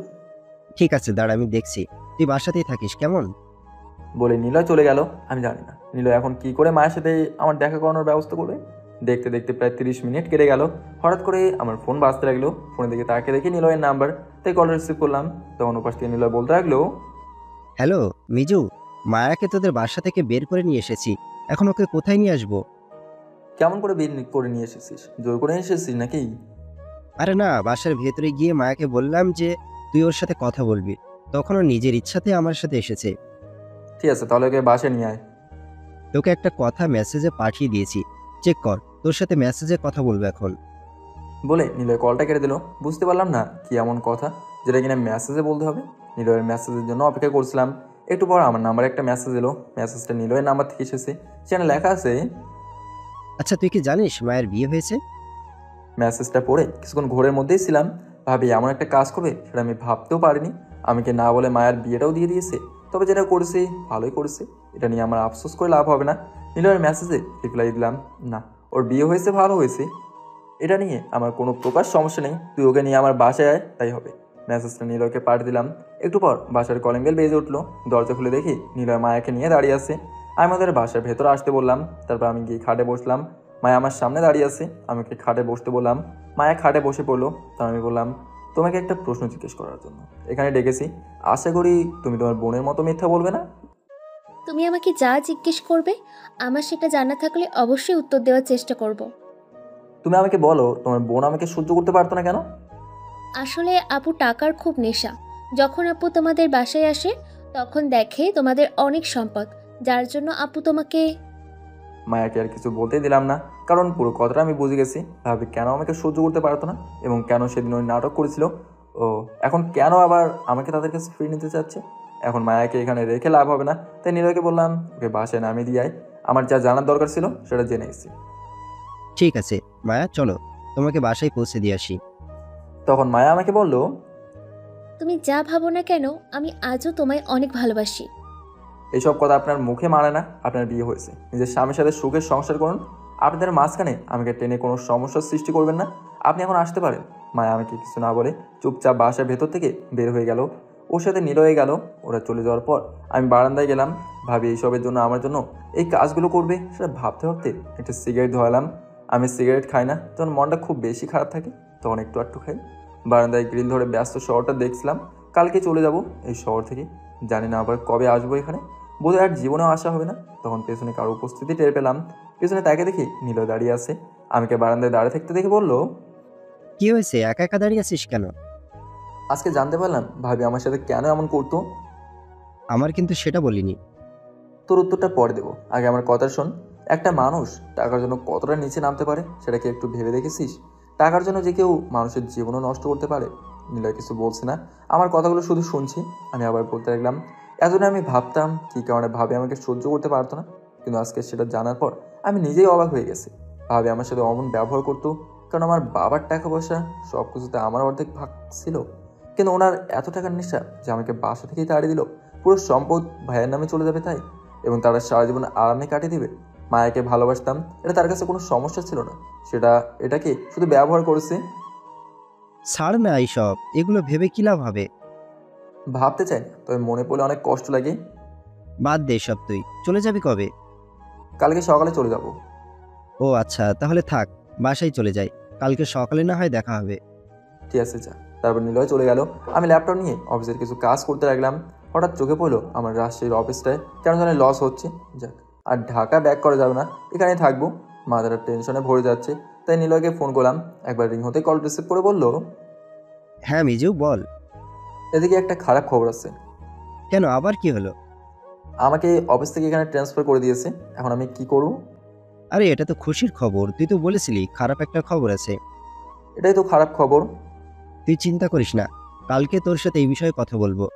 ঠিক আছে, দাঁড়া আমি দেখছি। তুই বাসাতেই থাকিস কেমন? বলে নীলয় চলে গেল। আমি জানি না নীলয় এখন কি করে মায়ের সাথে আমার দেখা করানোর ব্যবস্থা করবে। দেখতে দেখতে প্রায় 30 মিনিট কেটে গেল। হঠাৎ করে আমার ফোন বাজতে লাগলো। ফোনের দিকে তাকে দেখি নীলয়ের নাম্বার, তাই কল রিসিভ করলাম। তখন ওপাশ থেকে নীলয় বলতে লাগলো, হ্যালো মিজু, মায়াকে তোদের বাসা থেকে বের করে নিয়ে এসেছি। এখন ওকে কোথায় নিয়ে আসবো? কেমন করে বের করে নিয়ে এসেছিস? জোর করে নিয়ে এসেছিস নাকি? আরে না, বাসার ভেতরে গিয়ে মায়াকে বললাম যে তুই ওর সাথে কথা বলবি, তখন ও নিজের ইচ্ছাতে আমার সাথে এসেছে। ঠিক আছে, তাহলে ওকে বাসায় নিয়ে আয়। তোকে একটা কথা মেসেজে পাঠিয়ে দিয়েছি, চেক কর। তোর সাথে মেসেজে কথা বলবো এখন। বলে নীলয় কলটা কেটে দিল। বুঝতে পারলাম না কি এমন কথা যেটা কিনা মেসেজে বলতে হবে। নীলয়ের মেসেজের জন্য অপেক্ষা করছিলাম। একটু পর আমার নাম্বারে একটা মেসেজ এলো। মেসেজটা নীলয়ের নাম্বার থেকে এসেছে। সেখানে লেখা আছে, আচ্ছা তুই কি জানিস মায়ের বিয়ে হয়েছে? মেসেজটা পড়ে কিছুক্ষণ ঘোরের মধ্যেই ছিলাম। ভাবি এমন একটা কাজ করবে সেটা আমি ভাবতেও পারিনি। আমাকে না বলে মায়ের বিয়েটাও দিয়ে দিয়েছে। তবে যেটা করেছে ভালোই করেছে, এটা নিয়ে আমার আফসোস করে লাভ হবে না। নীলয়ের মেসেজে রিপ্লাই দিলাম, না ওর বিয়ে হয়েছে, ভালো হয়েছে, এটা নিয়ে আমার কোনো প্রকার সমস্যা নেই, তুই ওকে নিয়ে আমার বাসায় আয়, তাই হবে। মেসেজটা নীলয়কে পাঠিয়ে দিলাম। একটু পর বাসার কলিং বেল বেজে উঠলো। দরজা খুলে দেখি নীলয় মায়াকে নিয়ে দাঁড়িয়ে আছে। আমি ওদের বাসার ভেতরে আসতে বললাম। তারপর আমি গিয়ে খাটে বসলাম। মায়া আমার সামনে দাঁড়িয়ে আছে। আমি ওকে খাটে বসতে বললাম। মায়া খাটে বসে পড়লো। তার আমি বললাম, তোমাকে একটা প্রশ্ন জিজ্ঞেস করার জন্য এখানে ডেকেছি। আশা করি তুমি তোমার বোনের মতো মিথ্যা বলবে না। তুমি আমাকে যা জিজ্ঞেস করবে আমার সেটা জানা থাকলে অবশ্যই উত্তর দেওয়ার চেষ্টা করব। তুমি আমাকে বলো, তোমার বোন আমাকে সহ্য করতে পারতো না কেন? আসলে আপু টাকার খুব নেশা। যখন আপু তোমাদের বাসায় আসে তখন দেখে তোমাদের অনেক সম্পদ, যার জন্য আপু তোমাকে। মায়াকে আর কিছু বলতেই দিলাম না, কারণ পুরো কথাটা আমি বুঝে গেছি। ভাবি কেন আমাকে সহ্য করতে পারতো না এবং কেন সেদিন ওই নাটক করেছিল। ও এখন কেন আবার আমাকে তাদের কাছে ফিরে নিতে চাচ্ছে। এখন মায়াকে এখানে রেখে লাভ হবে না, তাই নীলয়কে বললাম ওকে বাসায় নামিয়ে দিয়ে আয়। আমার যা জানার দরকার ছিল সেটা জেনে এসেছি। ঠিক আছে মায়া, চলো তোমাকে বাসায় পৌঁছে দিয়ে আসি। তখন মায়া আমাকে বলল, তুমি যা ভাবো না কেন আমি আজও তোমায় অনেক ভালোবাসি। এইসব কথা আপনার মুখে মানে না। আপনার বিয়ে হয়েছে, নিজের স্বামীর সাথে সুখের সংসার করুন। আপনাদের মাঝখানে আমাকে টেনে কোনো সমস্যার সৃষ্টি করবেন না। আপনি এখন আসতে পারেন। মায়া আমাকে কিছু না বলে চুপচাপ বাসার ভেতর থেকে বের হয়ে গেল। ওর সাথে নীলয় গেল। ওরা চলে যাওয়ার পর আমি বারান্দায় গেলাম। ভাবি এইসবের জন্য আমার জন্য এই কাজগুলো করবে সেটা ভাবতে ভাবতে একটা সিগারেট ধরালাম। আমি সিগারেট খাই না, যখন মনটা খুব বেশি খারাপ থাকে তখন একটু খাই। বারান্দায় গ্রিল ধরে ব্যস্ত শহরটা দেখছিলাম। কালকে চলে যাব এই শহর থেকে, জানি না আবার কবে আসবো এখানে, বোধহয় আর জীবনেও আসা হবে না। তখন পেছনে কারো উপস্থিতি টের পেলাম। পেছনে তাকে দেখি নিলয় দাঁড়িয়ে আছে। আমাকে বারান্দায় দাঁড়িয়ে থাকতে দেখে বলল, কি হয়েছে, একা একা দাঁড়িয়ে আছিস কেন? আজকে জানতে পারলাম ভাবি আমার সাথে কেন এমন করতো। আমার কিন্তু সেটা বলিনি। তোর উত্তরটা পরে দেবো, আগে আমার কথা শোন। একটা মানুষ টাকার জন্য কতটা নিচে নামতে পারে সেটা কি একটু ভেবে দেখেছিস? টাকার জন্য যে কেউ মানুষের জীবনও নষ্ট করতে পারে। নিলয় কিছু বলছে না, আমার কথাগুলো শুধু শুনছি। আমি আবার বলতে লাগলাম, এতদিন আমি ভাবতাম কী কারণে ভাবি আমাকে সহ্য করতে পারতো না, কিন্তু আজকে সেটা জানার পর আমি নিজেই অবাক হয়ে গেছি। ভাবি আমার সাথে অমন ব্যবহার করতো কারণ আমার বাবার টাকা পয়সা সব কিছুতে আমার অর্ধেক ভাগ ছিল, কিন্তু ওনার এত টাকার নেশা যে আমাকে বাসা থেকেই তাড়িয়ে দিল। পুরো সম্পদ ভাইয়ের নামে চলে যাবে তাই, এবং তারা সারা জীবন আরামে কাটিয়ে দিবে। মায়াকে ভালোবাসতাম, এটা তার কাছে কোনো সমস্যা ছিল না, এটাকে শুধু ব্যবহার করেছে। ছাড় না এইসব, এগুলো ভেবে কি লাভ হবে? ভাবতে চাই না, তবে মনে পড়লে অনেক কষ্ট লাগে। বাদ দে সব, তুই চলে যাবি কবে? কালকে সকালে চলে যাব। ও আচ্ছা, তাহলে থাক, বাসায় চলে যাই, কালকে সকালে না হয় দেখা হবে। ঠিক আছে যা। তারপর নিলয় চলে গেল। আমি ল্যাপটপ নিয়ে অফিসের কিছু কাজ করতে লাগলাম। হঠাৎ চোখে পড়লো আমার রাজশাহীর অফিসটায় কেন জানি লস হচ্ছে। যাক, আর ঢাকা ব্যাক করা যাবে না, এখানেই থাকবো। মাথাটা টেনশনে ভরে যাচ্ছে, তাই নিলয়কে ফোন করলাম। একবার রিং হতে কল রিসিভ করে বলল, হ্যাঁ মিজু, বল। এদিকে একটা খারাপ খবর আছে। কেন, আবার কি হলো? আমাকে অফিস থেকে এখানে ট্রান্সফার করে দিয়েছে, এখন আমি কি করব? আরে এটা তো খুশির খবর, তুই তো বলেছিলি খারাপ একটা খবর আছে। এটাই তো খারাপ খবর। তুই চিন্তা করিস না, কালকে তোর সাথে এই বিষয়ে কথা বলবো।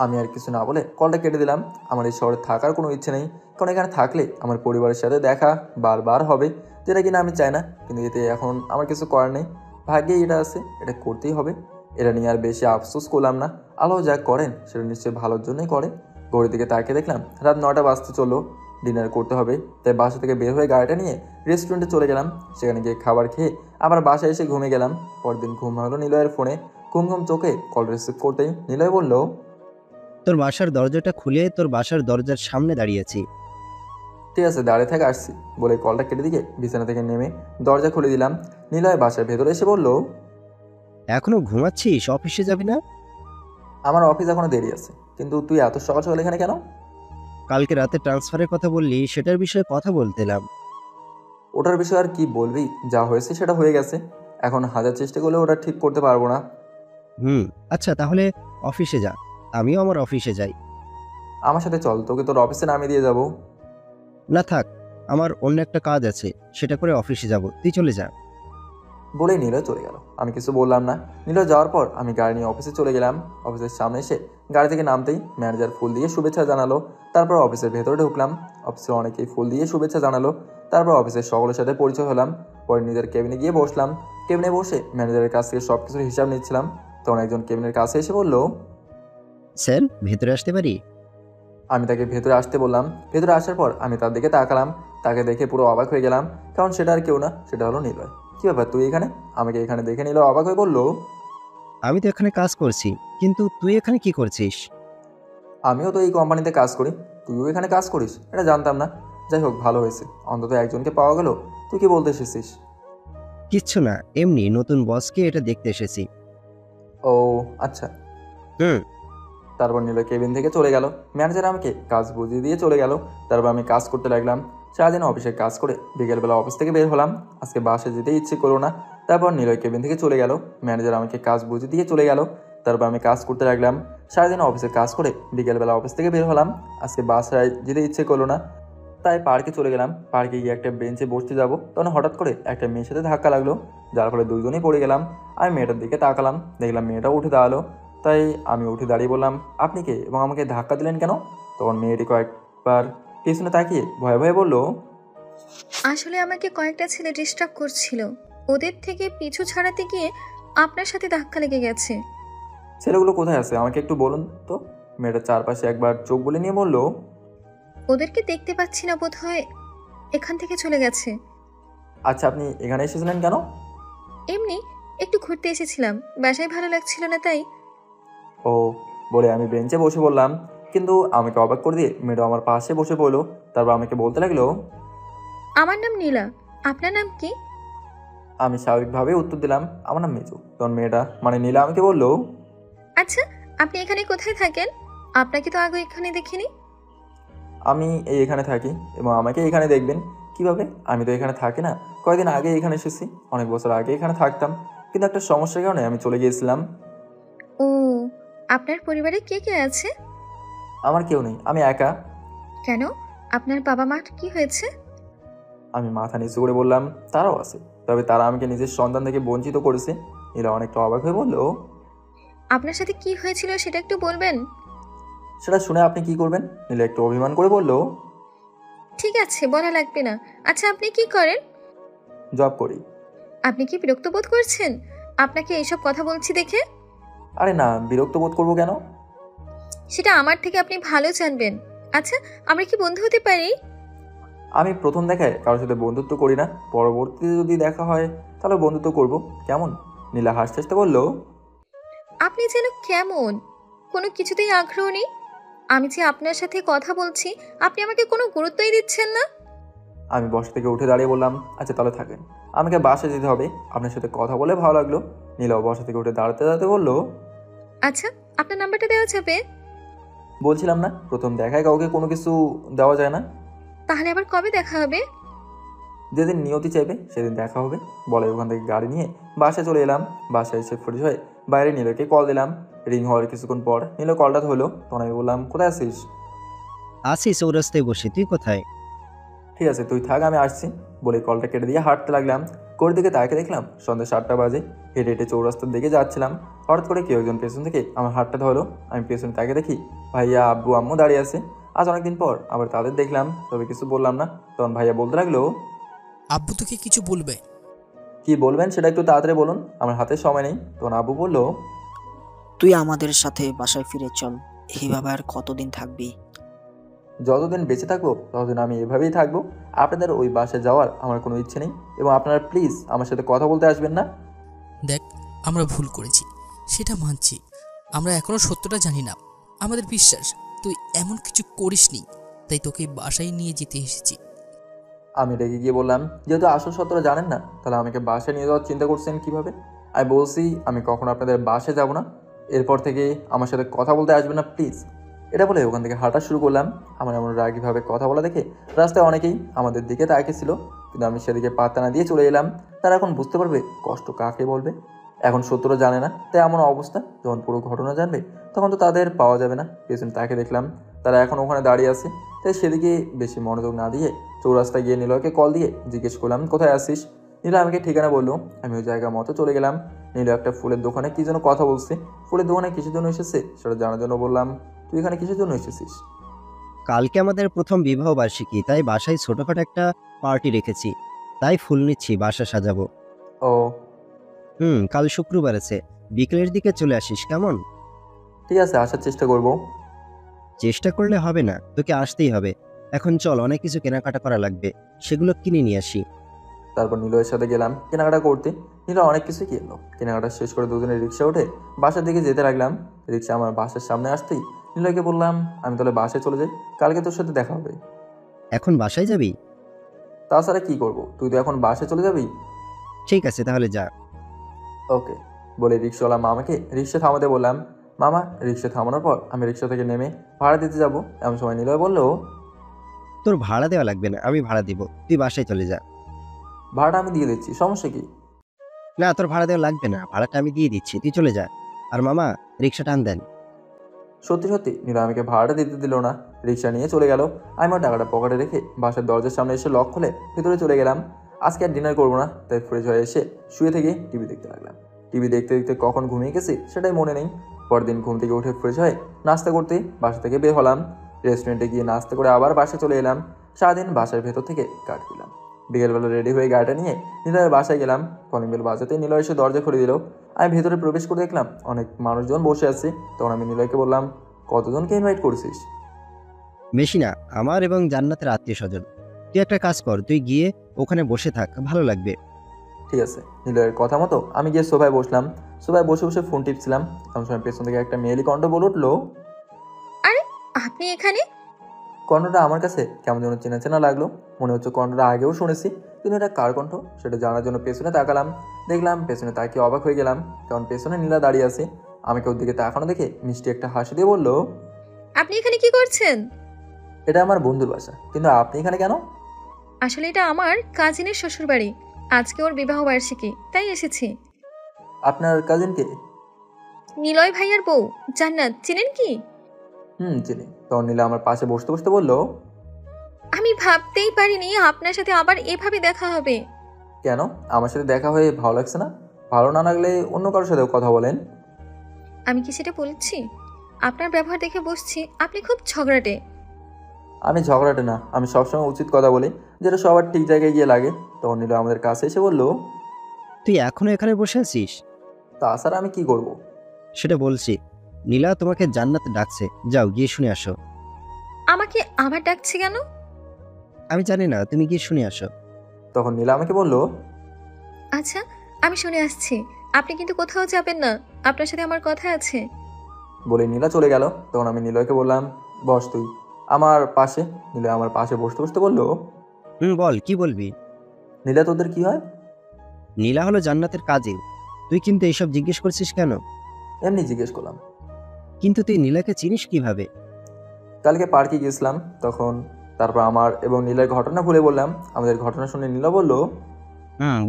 আমি আর কিছু না বলে কলটা কেটে দিলাম। আমার এই শহরে থাকার কোনো ইচ্ছে নেই, কারণ এখানে থাকলে আমার পরিবারের সাথে দেখা বারবার হবে, যেটা কিনা আমি চাই না। কিন্তু এতে এখন আমার কিছু করার নেই, ভাগ্যে এটা আছে, এটা করতেই হবে। এটা নিয়ে আর বেশি আফসোস করলাম না। আল্লাহ যা করেন সেটা নিশ্চয়ই ভালোর জন্যই করে। ঘড়ির দিকে তাকিয়ে দেখলাম রাত 9টা বাজতে চললো, ডিনার করতে হবে। তাই বাসা থেকে বের হয়ে গাড়িটা নিয়ে রেস্টুরেন্টে চলে গেলাম। সেখানে গিয়ে খাবার খেয়ে আবার বাসায় এসে ঘুমিয়ে গেলাম। পরদিন ঘুম ভাঙলো নিলয়ের ফোনে। ঘুম ঘুম চোখে কল রিসিভ করতেই নিলয় বলল, তোর বাসার দরজাটা খুলে তোর বাসার দরজার সামনে দাঁড়িয়েছি। ঠিক আছে দাঁড়িয়ে থাকে, আসছি বলে কলটা কেটে দিয়ে বিছানা থেকে নেমে দরজা খুলে দিলাম। নিলয় বাসার ভেতরে এসে বলল, এখনো ঘুমাচ্ছিস, অফিসে যাবি না? আমার অফিস এখনো দেরি আছে, কিন্তু তুই এত সকাল সকাল এখানে কেন? কালকে রাতে ট্রান্সফারের কথা বললি, সেটার বিষয়ে কথা বলতেলাম। ওটার বিষয়ে আর কি বলবি, যা হয়েছে সেটা হয়ে গেছে। এখন হাজার চেষ্টা করলে ওটা ঠিক করতে পারবো না। আচ্ছা তাহলে অফিসে যা, আমিও আমার অফিসে যাই। আমার সাথে চল, তোকে তোর অফিসে নামিয়ে দিয়ে যাবো। না থাক, আমার অন্য একটা কাজ আছে, সেটা করে অফিসে যাব, তুই চলে যা। বলেই নিলয় চলে গেল। আমি কিছু বললাম না। নিলয় যাওয়ার পর আমি গাড়ি নিয়ে অফিসে চলে গেলাম। অফিসের সামনে এসে গাড়ি থেকে নামতেই ম্যানেজার ফুল দিয়ে শুভেচ্ছা জানালো। তারপর অফিসের ভেতরে ঢুকলাম। অফিসে অনেকেই ফুল দিয়ে শুভেচ্ছা জানালো। তারপর অফিসের সকলের সাথে পরিচয় হলাম। পরে নিজের কেবিনে গিয়ে বসলাম। কেবিনে বসে ম্যানেজারের কাছ থেকে সব কিছুর হিসাব নিচ্ছিলাম। তখন একজন কেবিনের কাছে এসে বলল, স্যার ভেতরে আসতে পারি? আমি তাকে ভেতরে আসতে বললাম। ভেতরে আসার পর আমি তার দিকে তাকালাম। তাকে দেখে পুরো অবাক হয়ে গেলাম, কারণ সেটা আর কেউ না, সেটা হলো নিলয়। কী ব্যাপার তুই এখানে? আমাকে এখানে দেখে নিল অবাক হয়ে বলল, আমি তো এখানে কাজ করছি, কিন্তু তুই এখানে কি করছিস? আমিও তো এই কোম্পানিতে কাজ করি, তুইও এখানে কাজ করিস, এটা জানতাম না। যাই হোক, ভালো হয়েছে, অন্তত একজনকে পাওয়া গেল। তুই কি বলতে এসেছিস? কিচ্ছু না, এমনি নতুন বসকে এটা দেখতে এসেছি। ও আচ্ছা। হুম। তারপর নিলয় কেবিন থেকে চলে গেল। ম্যানেজার আমাকে কাজ বুঝিয়ে দিয়ে চলে গেল। তারপর আমি কাজ করতে লাগলাম। সারাদিন অফিসে কাজ করে বিকেলবেলা অফিস থেকে বের হলাম। আজকে বাসে যেতে ইচ্ছে করলো না। তারপর নিলয় কেবিন থেকে চলে গেল। ম্যানেজার আমাকে কাজ বুঝিয়ে দিয়ে চলে গেল। তারপর আমি কাজ করতে লাগলাম। সারাদিন অফিসে কাজ করে বিকেলবেলা অফিস থেকে বের হলাম। আজকে বাসায় যেতে ইচ্ছে করলো না, তাই পার্কে চলে গেলাম। পার্কে গিয়ে একটা বেঞ্চে বসতে যাবো, তখন হঠাৎ করে একটা মেয়ের সাথে ধাক্কা লাগলো, যার ফলে দুইজনেই পড়ে গেলাম। আমি মেয়েটার দিকে তাকালাম, দেখলাম মেয়েটাও উঠে দাঁড়ালো। তাই আমি উঠে দাঁড়িয়ে বললাম, আপনি কে এবং আমাকে ধাক্কা দিলেন কেন? তখন মেয়েটি কয়েকবার পিছনে তাকিয়ে ভয়ে ভয়ে বলল, আসলে আমাকে কয়েকটা ছেলে ডিস্টার্ব করছিল, ওদের থেকে পিছু ছাড়াতে গিয়ে আপনার সাথে ধাক্কা লেগে গেছে। ছেলেগুলো কোথায় আছে আমাকে একটু বলুন তো। মেয়েটা চারপাশে একবার চোখ বলে নিয়ে বলল, ওদেরকে দেখতে পাচ্ছি না, বোধহয় এখান থেকে চলে গেছে। আচ্ছা আপনি এখানে এসেছিলেন কেন? এমনি একটু ঘুরতে এসেছিলাম, বাসায় ভালো লাগছিল না তাই। ও, বলে আমি বেঞ্চে বসে বললাম। কিন্তু আমাকে অবাক করে দিয়ে মেয়েটা আমার পাশে বসে পড়লো। তারপর আমাকে বলতে লাগলো, আমার নাম নীলা, আপনার নাম কি? আমি স্বাভাবিকভাবে উত্তর দিলাম, আমার নাম মিজু। তখন মেয়েটা মানে নীলা আমাকে বললো, আচ্ছা, আপনি এখানে কোথায় থাকেন? আপনাকে তো আগে এখানে দেখিনি। আমি এখানে থাকি এবং আমাকে এখানে দেখবেন কিভাবে? আমি তো এখানে থাকি না, কয়েকদিন আগে এখানে এসেছি, অনেক বছর আগে এখানে থাকতাম, কিন্তু একটা সমস্যার কারণে আমি চলে গিয়েছিলাম। ও, আপনার পরিবারে কে কে আছে? আমার কেউ নেই, আমি একা। কেন, আপনার বাবা মার কি হয়েছে? আমি মাথা নিচু করে বললাম, তারাও আছে, তবে তারা আমাকে নিজের সন্তান থেকে বঞ্চিত করেছে। নীলা অনেকটা অবাক হয়ে বলল, আপনার সাথে কি হয়েছিল সেটা একটু বলবেন? সেটা শুনে আপনি কি করবেন? নীলা একটু অভিমান করে বলল, ঠিক আছে, বলা লাগবে না। আচ্ছা, আপনি কি করেন? জব করি। আপনি কি বিরক্ত বোধ করছেন আপনাকে এইসব কথা বলছি দেখে? আরে না, বিরক্ত বোধ করবো কেন? সেটা আমার থেকে আপনি ভালো জানবেন। আচ্ছা, আমরা কি বন্ধু হতে পারি? আমি প্রথম দেখায় কারোর সাথে বন্ধুত্ব করি না, পরবর্তীতে যদি দেখা হয় তাহলে বন্ধুত্ব করব, কেমন? নীলা হাসতে হাসতে বলল, আপনি যেন কেমন, কোনো কিছুতেই আগ্রহ নেই। আমি যে আপনার সাথে কথা বলছি, আপনি আমাকে কোনো গুরুত্বই দিচ্ছেন না। আমি বসা থেকে উঠে দাঁড়িয়ে বললাম, আচ্ছা তাহলে থাকেন, আমাকে বাসায় যেতে হবে, আপনার সাথে কথা বলে ভালো লাগলো। নীলাও বসা থেকে উঠে দাঁড়াতে দাঁড়াতে বলল, আচ্ছা, আপনার নাম্বারটা দেওয়া যাবে? বলছিলাম না প্রথম দেখায় কাউকে কোনো কিছু দেওয়া যায় না। তাহলে আবার কবে দেখা হবে? যেদিন নিয়তি চাইবে সেদিন দেখা হবে। বলে ওখান থেকে গাড়ি নিয়ে বাসায় চলে এলাম। বাসায় এসে ফ্রেশ হয়ে বাইরে নীলকে কল দিলাম। রিং হওয়ার কিছুক্ষণ পর নীল কলটা ধরলো, তখন আমি বললাম, কোথায় আছিস? আসি চৌরাস্তায় বসে, তুই কোথায়? ঠিক আছে তুই থাক, আমি আসছি বলে কলটা কেটে দিয়ে হাঁটতে লাগলাম। করে দিকে তাকে দেখলাম সন্ধ্যা 7টা বাজে, হেঁটে হেঁটে চৌরাস্তার দিকে যাচ্ছিলাম। হঠাৎ করে কেউ একজন পেছন থেকে আমার হাতটা ধরলো। আমি পেছনে তাকে দেখি ভাইয়া আব্বু আম্মু দাঁড়িয়ে আছে। আজ অনেকদিন পর আবার তাদের দেখলাম, তবে কিছু বললাম না। তখন ভাইয়া বলতে লাগলো, আব্বু তোকে কিছু বলবে? কি বলবেন সেটা একটু তাড়াতাড়ি বলুন, আমার হাতে সময় নেই। তখন আব্বু বললো, তুই আমাদের সাথে বাসায় ফিরে চল। এইভাবে আর কতদিন থাকবি? যতদিন বেঁচে থাকবো ততদিন আমি এভাবেই থাকবো। আপনাদের ওই বাসায় যাওয়ার আমার কোনো ইচ্ছে নেই, এবং আপনারা প্লিজ আমার সাথে কথা বলতে আসবেন না। দেখ, আমরা ভুল করেছি, সেটা মানছি। আমরা এখনো সত্যটা জানি না। আমাদের বিশ্বাস তুই এমন কিছু করিসনি, তাই তোকে বাসায় নিয়ে যেতে এসেছি। আমি রেগে গিয়ে বললাম, যেহেতু আসল সত্যটা জানেন না তাহলে আমাকে বাসায় নিয়ে যাওয়ার চিন্তা করছেন কিভাবে? আমি বলছি আমি কখনো আপনাদের বাসায় যাব না, এরপর থেকে আমার সাথে কথা বলতে আসবেন না প্লিজ। এটা বলে ওখান থেকে হাঁটা শুরু করলাম। আমার এমন রাগীভাবে কথা বলা দেখে রাস্তায় অনেকেই আমাদের দিকে তাকিয়েছিল, কিন্তু আমি সেদিকে পাত্তা না দিয়ে চলে এলাম। তারা এখন বুঝতে পারবে কষ্ট কাকে বলবে। এখন সত্যটা জানে না, তাই এমন অবস্থা। যখন পুরো ঘটনা জানবে তখন তো তাদের পাওয়া যাবে না। পেছনে তাকে দেখলাম তারা এখন ওখানে দাঁড়িয়ে আছে, তাই সেদিকে বেশি মনোযোগ না দিয়ে চৌরাস্তায় গিয়ে নীলয়কে কল দিয়ে জিজ্ঞেস করলাম, কোথায় আসিস? নীলা আমাকে ঠিকানা বললো। আমি ওই জায়গা মতো চলে গেলাম। নীল একটা ফুলের দোকানে কি যেন কথা বলছে। ফুলের দোকানে কিসের জন্য এসেছে সেটা জানার জন্য বললাম, তুই এখানে কিসের জন্য এসেছিস? কালকে আমাদের প্রথম বিবাহ বার্ষিকী, তাই বাসায় ছোটখাটো একটা পার্টি রেখেছি, তাই ফুল নিচ্ছি, বাসা সাজাবো। ও কাল শুক্রবার আছে, বিকেলের দিকে চলে আসিস, কেমন? ঠিক আছে, আসার চেষ্টা করবো। চেষ্টা করলে হবে না, তোকে আসতেই হবে। এখন চল, অনেক কিছু কেনাকাটা করা লাগবে, সেগুলো কিনে নিয়ে আসি। তারপর নীলয়ের সাথে গেলাম কেনাকাটা করতে। নীলয় অনেক কিছুই কিনলো। কেনাকাটা শেষ করে দুজনে রিক্সা উঠে বাসার দিকে যেতে লাগলাম। রিক্সা আমার বাসার সামনে আসতেই নীলয়কে বললাম, আমি তাহলে বাসায় চলে যাই, কালকে তোর সাথে দেখা হবে। এখন বাসায় যাবি? তাছাড়া কি করবো, তুই তো এখন বাসায় চলে যাবি। ঠিক আছে, তাহলে যা। ওকে বলে রিক্সাওয়ালা মামাকে রিক্সা থামাতে বললাম। মামা রিক্সা থামানোর পর আমি রিক্সা থেকে নেমে ভাড়া দিতে যাব, এমন সময় নীলয় বললো, তোর ভাড়া দেওয়া লাগবে না, আমি ভাড়া দিব, তুই বাসায় চলে যা। ভাড়াটা আমি দিয়ে দিচ্ছি, সমস্যা কি? না, তোর ভাড়া দেওয়া লাগবে না, ভাড়াটা আমি দিয়ে দিচ্ছি, তুই চলে যা। আর মামা, রিক্সা টান দেন। সত্যি সত্যি নীলয় আমাকে ভাড়াটা দিতে দিল না, রিক্সা নিয়ে চলে গেল। আমি আমার টাকাটা পকেটে রেখে বাসার দরজার সামনে এসে লক খুলে ভিতরে চলে গেলাম। আজকে আর ডিনার করবো না, তাই ফ্রেশ হয়ে এসে শুয়ে থেকে টিভি দেখতে লাগলাম। টিভি দেখতে দেখতে কখন ঘুমিয়ে গেছি সেটাই মনে নেই। পরদিন ঘুম থেকে উঠে ফ্রেশ হয়ে নাস্তা করতে বাসা থেকে বের হলাম। রেস্টুরেন্টে গিয়ে নাস্তা করে আবার বাসায় চলে এলাম। সারাদিন বাসার ভেতর থেকে কাট দিলাম। বিকেলবেলা রেডি হয়ে গাড়িটা নিয়ে নিলয়ের বাসায় গেলাম। কলিং বেল বাজাতে নিলয় এসে দরজা খুলে দিল। আমি ভেতরে প্রবেশ করে দেখলাম অনেক মানুষজন বসে আছে। তখন আমি নিলয়কে বললাম, কতজনকে ইনভাইট করছিস? বেশি না, আমার এবং জান্নাতের আত্মীয় স্বজন। তুই একটা কাজ কর, তুই গিয়ে ওখানে বসে থাক, ভালো লাগবে। ঠিক আছে। নিলয়ের কথা মতো আমি গিয়ে সোফায় বসলাম। সোফায় বসে বসে ফোন টিপছিলাম, এমন সময় পেছন থেকে একটা মেয়েলি কণ্ঠ বলে উঠলো, আরে, আপনি এখানে? কণ্ঠটা আমার কাছে কেমন যেন চেনা চেনা লাগলো। মনে হচ্ছে কণ্ঠটা আগেও শুনেছি, কিন্তু এটা কার কণ্ঠ সেটা জানার জন্য পেছনে তাকালাম। দেখলাম পেছনে তাকিয়ে অবাক হয়ে গেলাম, কারণ পেছনে নীলা দাঁড়িয়ে আছে। আমাকে ওর দিকে তাকানো দেখে মিষ্টি একটা হাসি দিয়ে বলল, আপনি এখানে কি করছেন? এটা আমার বন্ধুর বাসা, কিন্তু আপনি এখানে কেন? আসলে এটা আমার কাজিনের শ্বশুরবাড়ি, আজকে ওর বিবাহ বার্ষিকী, তাই এসেছি। আপনার কাজিনকে? নিলয় ভাইয়ার বউ জান্নাত, চিনেন কি? চিনি। তখন নীলা আমার পাশে বসতে বসতে বলল, আমি ভাবতেই পারিনি আপনার সাথে আবার এভাবে দেখা হবে। কেন, আমার সাথে দেখা হয়ে ভালো লাগছে না? ভালো না লাগলে অন্য কারোর সাথেও কথা বলেন। আমি কি সেটা বলছি? আপনার ব্যবহার দেখে বুঝছি আপনি খুব ঝগড়াটে। আমি ঝগড়াটে না, আমি সবসময় উচিত কথা বলি, যেটা সবার ঠিক জায়গায় গিয়ে লাগে। তখন নীলা আমাদের কাছে এসে বলল, তুই এখনো এখানে বসে আছিস? তাছাড়া আমি কি করব? সেটা বলছি। নীলা তোমাকে জান্নাতে ডাকছে, যাও গিয়ে শুনে আসো। আমাকে আবার ডাকছে কেন? আমি জানি না, তুমি গিয়ে শুনে আসো। তখন নীলা আমাকে বলল, আচ্ছা, আমি শুনে আসছি। আপনি কিন্তু কোথাও যাবেন না, আপনার সাথে আমার কথা আছে। বলে নীলা চলে গেল। তখন আমি নিলয়কে বললাম, বস তুই আমার পাশে। নীলা আমার পাশে বসতে বসতে বলল, বল, কি বলবি? নীলা তোদের কি হয়? নীলা হলো জান্নাতের কাজিন। তুই কিন্তু এইসব জিজ্ঞেস করছিস কেন? এমনি জিজ্ঞেস করলাম। কিন্তু তুই নীলাকে চিনিস কিভাবে? কালকে পার্কে গিয়েছিলাম, তারপর আমার এবং নীলার ঘটনা খুলে বললাম। আমাদের ঘটনা শুনে নীলা বলল,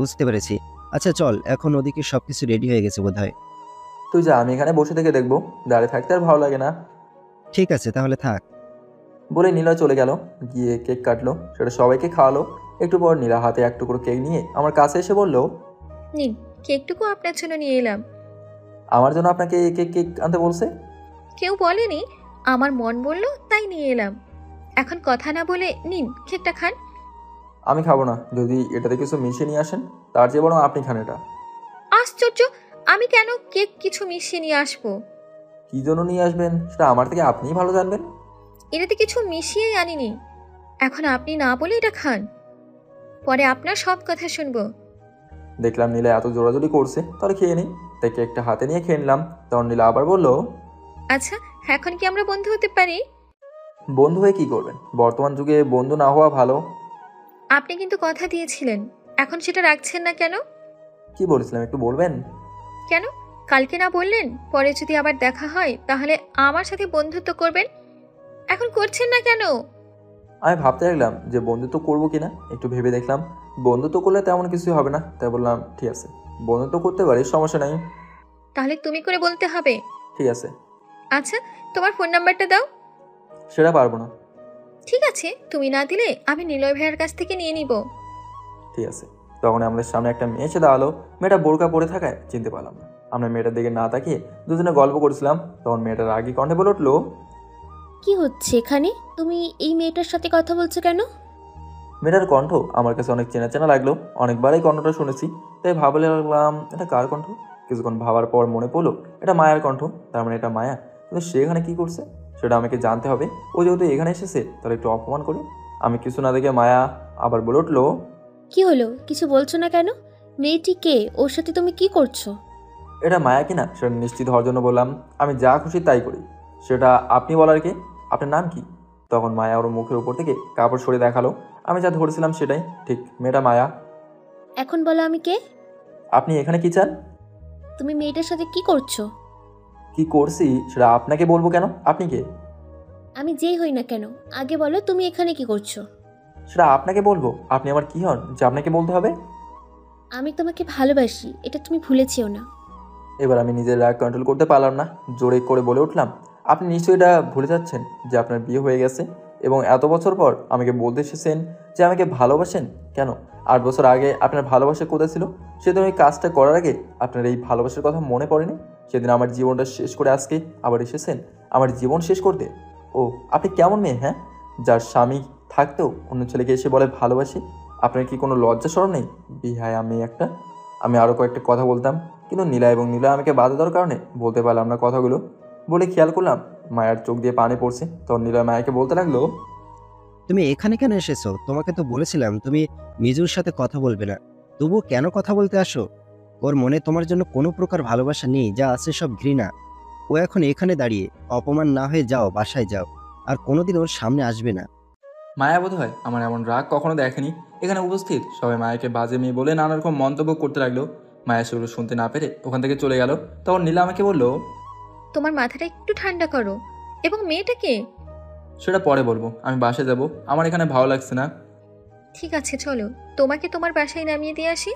বুঝতে পেরেছি। আচ্ছা চল, এখন ওদিকে সবকিছু রেডি হয়ে গেছে বোধহয়। তুই যা, আমি এখানে বসে থেকে দেখবো, দাঁড়িয়ে থাকতে আর ভালো লাগে না। ঠিক আছে, তাহলে থাক। বলে নীলা চলে গেল, গিয়ে কেক কাটলো, সেটা সবাইকে খাওয়ালো। একটু পর নীলা হাতে এক টুকরো কেক নিয়ে আমার কাছে এসে বলল, নিন, কেকটুকু আপনার জন্য নিয়ে এলাম। আমার জন্য আপনাকে কেক আনতে বলছে? কেউ বলেনি, আমার মন বলল তাই নিয়ে এলাম। এখন কথা না বলে নিন, কেকটা খান। আমি খাবো না, যদি এটাতে কিছু মিশিয়ে নিয়ে আসেন তার চেয়ে বরং আপনি খান এটা। আশ্চর্য, আমি কেন কেক কিছু মিশিয়ে নিয়ে আসবো? কি জন্য নিয়ে আসবেন সেটা আমার থেকে আপনিই ভালো জানবেন। এটাতে কিছু মিশিয়েই আনিনি। এখন আপনি না বলে এটা খান, পরে আপনার সব কথা শুনবো। দেখলাম নীলা এত জোরাজোরি করছে, তাহলে খেয়ে নিই। তাই কেকটা হাতে নিয়ে খেয়ে নিলাম। তখন নীলা আবার বলল, আচ্ছা, এখন কি আমরা বন্ধু হতে পারি? বন্ধু হয়ে কি করবেন? বর্তমান যুগে বন্ধু না হওয়া ভালো। আপনি কিন্তু কথা দিয়েছিলেন, এখন সেটা রাখছেন না কেন? কি বলেছিলাম একটু বলবেন? কেন, কালকে না বললেন পরে যদি আবার দেখা হয় তাহলে আমার সাথে বন্ধুত্ব করবেন? এখন করছেন না কেন? আমি ভাবতে লাগলাম যে বন্ধুত্ব করবো কিনা। একটু ভেবে দেখলাম বন্ধুত্ব করলে তেমন কিছুই হবে না, তাই বললাম ঠিক আছে, বন্ধুত্ব করতে পারি, সমস্যা নাই। তাহলে তুমি করে বলতে হবে। ঠিক আছে। আচ্ছা, তোমার ফোন নাম্বারটা দাও। সেটা পারবো না। ঠিক আছে, তুমি না দিলে আমি নিলয় ভাইয়ের কাছ থেকে নিয়ে নিব। ঠিক আছে। তখন আমাদের সামনে একটা মেয়ে এসে দাঁড়ালো। মেয়েটা বোরকা পরে থাকায় চিনতে পারলাম না। আমরা মেয়েটার দিকে না তাকিয়ে দুজনে গল্প করছিলাম। তখন মেয়েটার রাগী কণ্ঠে বলে উঠলো, কি হচ্ছে এখানে? তুমি এই মেয়েটার সাথে কথা বলছো কেন? মেয়েটার কণ্ঠ আমার কাছে অনেক চেনা চেনা লাগলো। অনেকবারই কণ্ঠটা শুনেছি, তাই ভাবলে লাগলাম এটা কার কণ্ঠ। কিছুক্ষণ ভাবার পর মনে পড়লো এটা মায়ার কণ্ঠ। তার মানে এটা মায়া। কিন্তু সে এখানে কি করছে সেটা আমাকে জানতে হবে। ও যেহেতু এখানে এসেছে তাহলে একটু অপমান করি। আমি কিছু না দেখে মায়া আবার বলে উঠলো, কি হলো, কিছু বলছো না কেন? মেয়েটি কে? ওর সাথে তুমি কি করছো? এটা মায়া কিনা সেটা নিশ্চিত হওয়ার জন্য বললাম, আমি যা খুশি তাই করি। সেটা আপনি বলার কে? আপনার নাম কি? তখন মায়া ওর মুখের উপর থেকে কাপড় সরিয়ে দেখালো। আমি যা ধরেছিলাম সেটাই ঠিক, মেয়েটা মায়া। এখন বলো আমি কে? আপনি এখানে কি চান? তুমি মেয়েটার সাথে কি করছো? কি করছি সেটা আপনাকে বলবো কেন? আপনি কে? আমি যেই হই না কেন, আগে বলো তুমি এখানে কি করছো? সেটা আপনাকে বলবো? আপনি আমার কি হন যে আপনাকে বলতে হবে? আমি তোমাকে ভালোবাসি, এটা তুমি ভুলেছিও না। এবার আমি নিজের রাগ কন্ট্রোল করতে পারলাম না, জোরে করে বলে উঠলাম, আপনি নিশ্চয়ই এটা ভুলে যাচ্ছেন যে আপনার বিয়ে হয়ে গেছে এবং এত বছর পর আমাকে বলতে এসেছেন যে আমাকে ভালোবাসেন। কেন 8 বছর আগে আপনার ভালোবাসা কোথায় ছিল? সেদিন ওই কাজটা করার আগে আপনার এই ভালোবাসার কথা মনে পড়েনি? সেদিন আমার জীবনটা শেষ করে আজকে আবার এসেছেন আমার জীবন শেষ করতে। ও আপনি কেমন মেয়ে, হ্যাঁ, যার স্বামী থাকতেও অন্য ছেলেকে এসে বলে ভালোবাসি? আপনার কি কোনো লজ্জা শরম নেই? বিহায় আমি একটা। আমি আরও কয়েকটা কথা বলতাম, কিন্তু নীলা আমাকে বাধা দেওয়ার কারণে বলতে পারলাম না কথাগুলো। বলে খেয়াল করলাম মায়ের চোখ দিয়ে পানি পড়ছে। তখন নীলা মায়াকে বলতে লাগলো, তুমি এখানে কেন এসেছো? তোমাকে তো বলেছিলাম তুমি মিজুর সাথে কথা বলবে না, তবুও কেন কথা বলতে আসো? ওর মনে তোমার জন্য কোনো প্রকার ভালোবাসা নেই, যা আছে সব ঘৃণা। ও এখন এখানে দাঁড়িয়ে, অপমান না হয়ে যাও, বাসায় যাও, আর কোনোদিন ওর সামনে আসবে না। মায়া বোধ হয় আমার এমন রাগ কখনো দেখেনি। এখানে উপস্থিত সবাই মায়াকে বাজে মেয়ে বলে নানা রকম মন্তব্য করতে লাগলো। মায়া সেগুলো শুনতে না পেরে ওখান থেকে চলে গেল। তখন নীলা আমাকে বলল, তোমার মাথাটা একটু ঠান্ডা করো। এবং মেয়েটাকে? সেটা পরে বলবো, আমি বাসে যাব, আমার এখানে ভালো লাগছে না। ঠিক আছে চলো, তোমাকে তোমার বাসায় নামিয়ে দিয়ে আসি।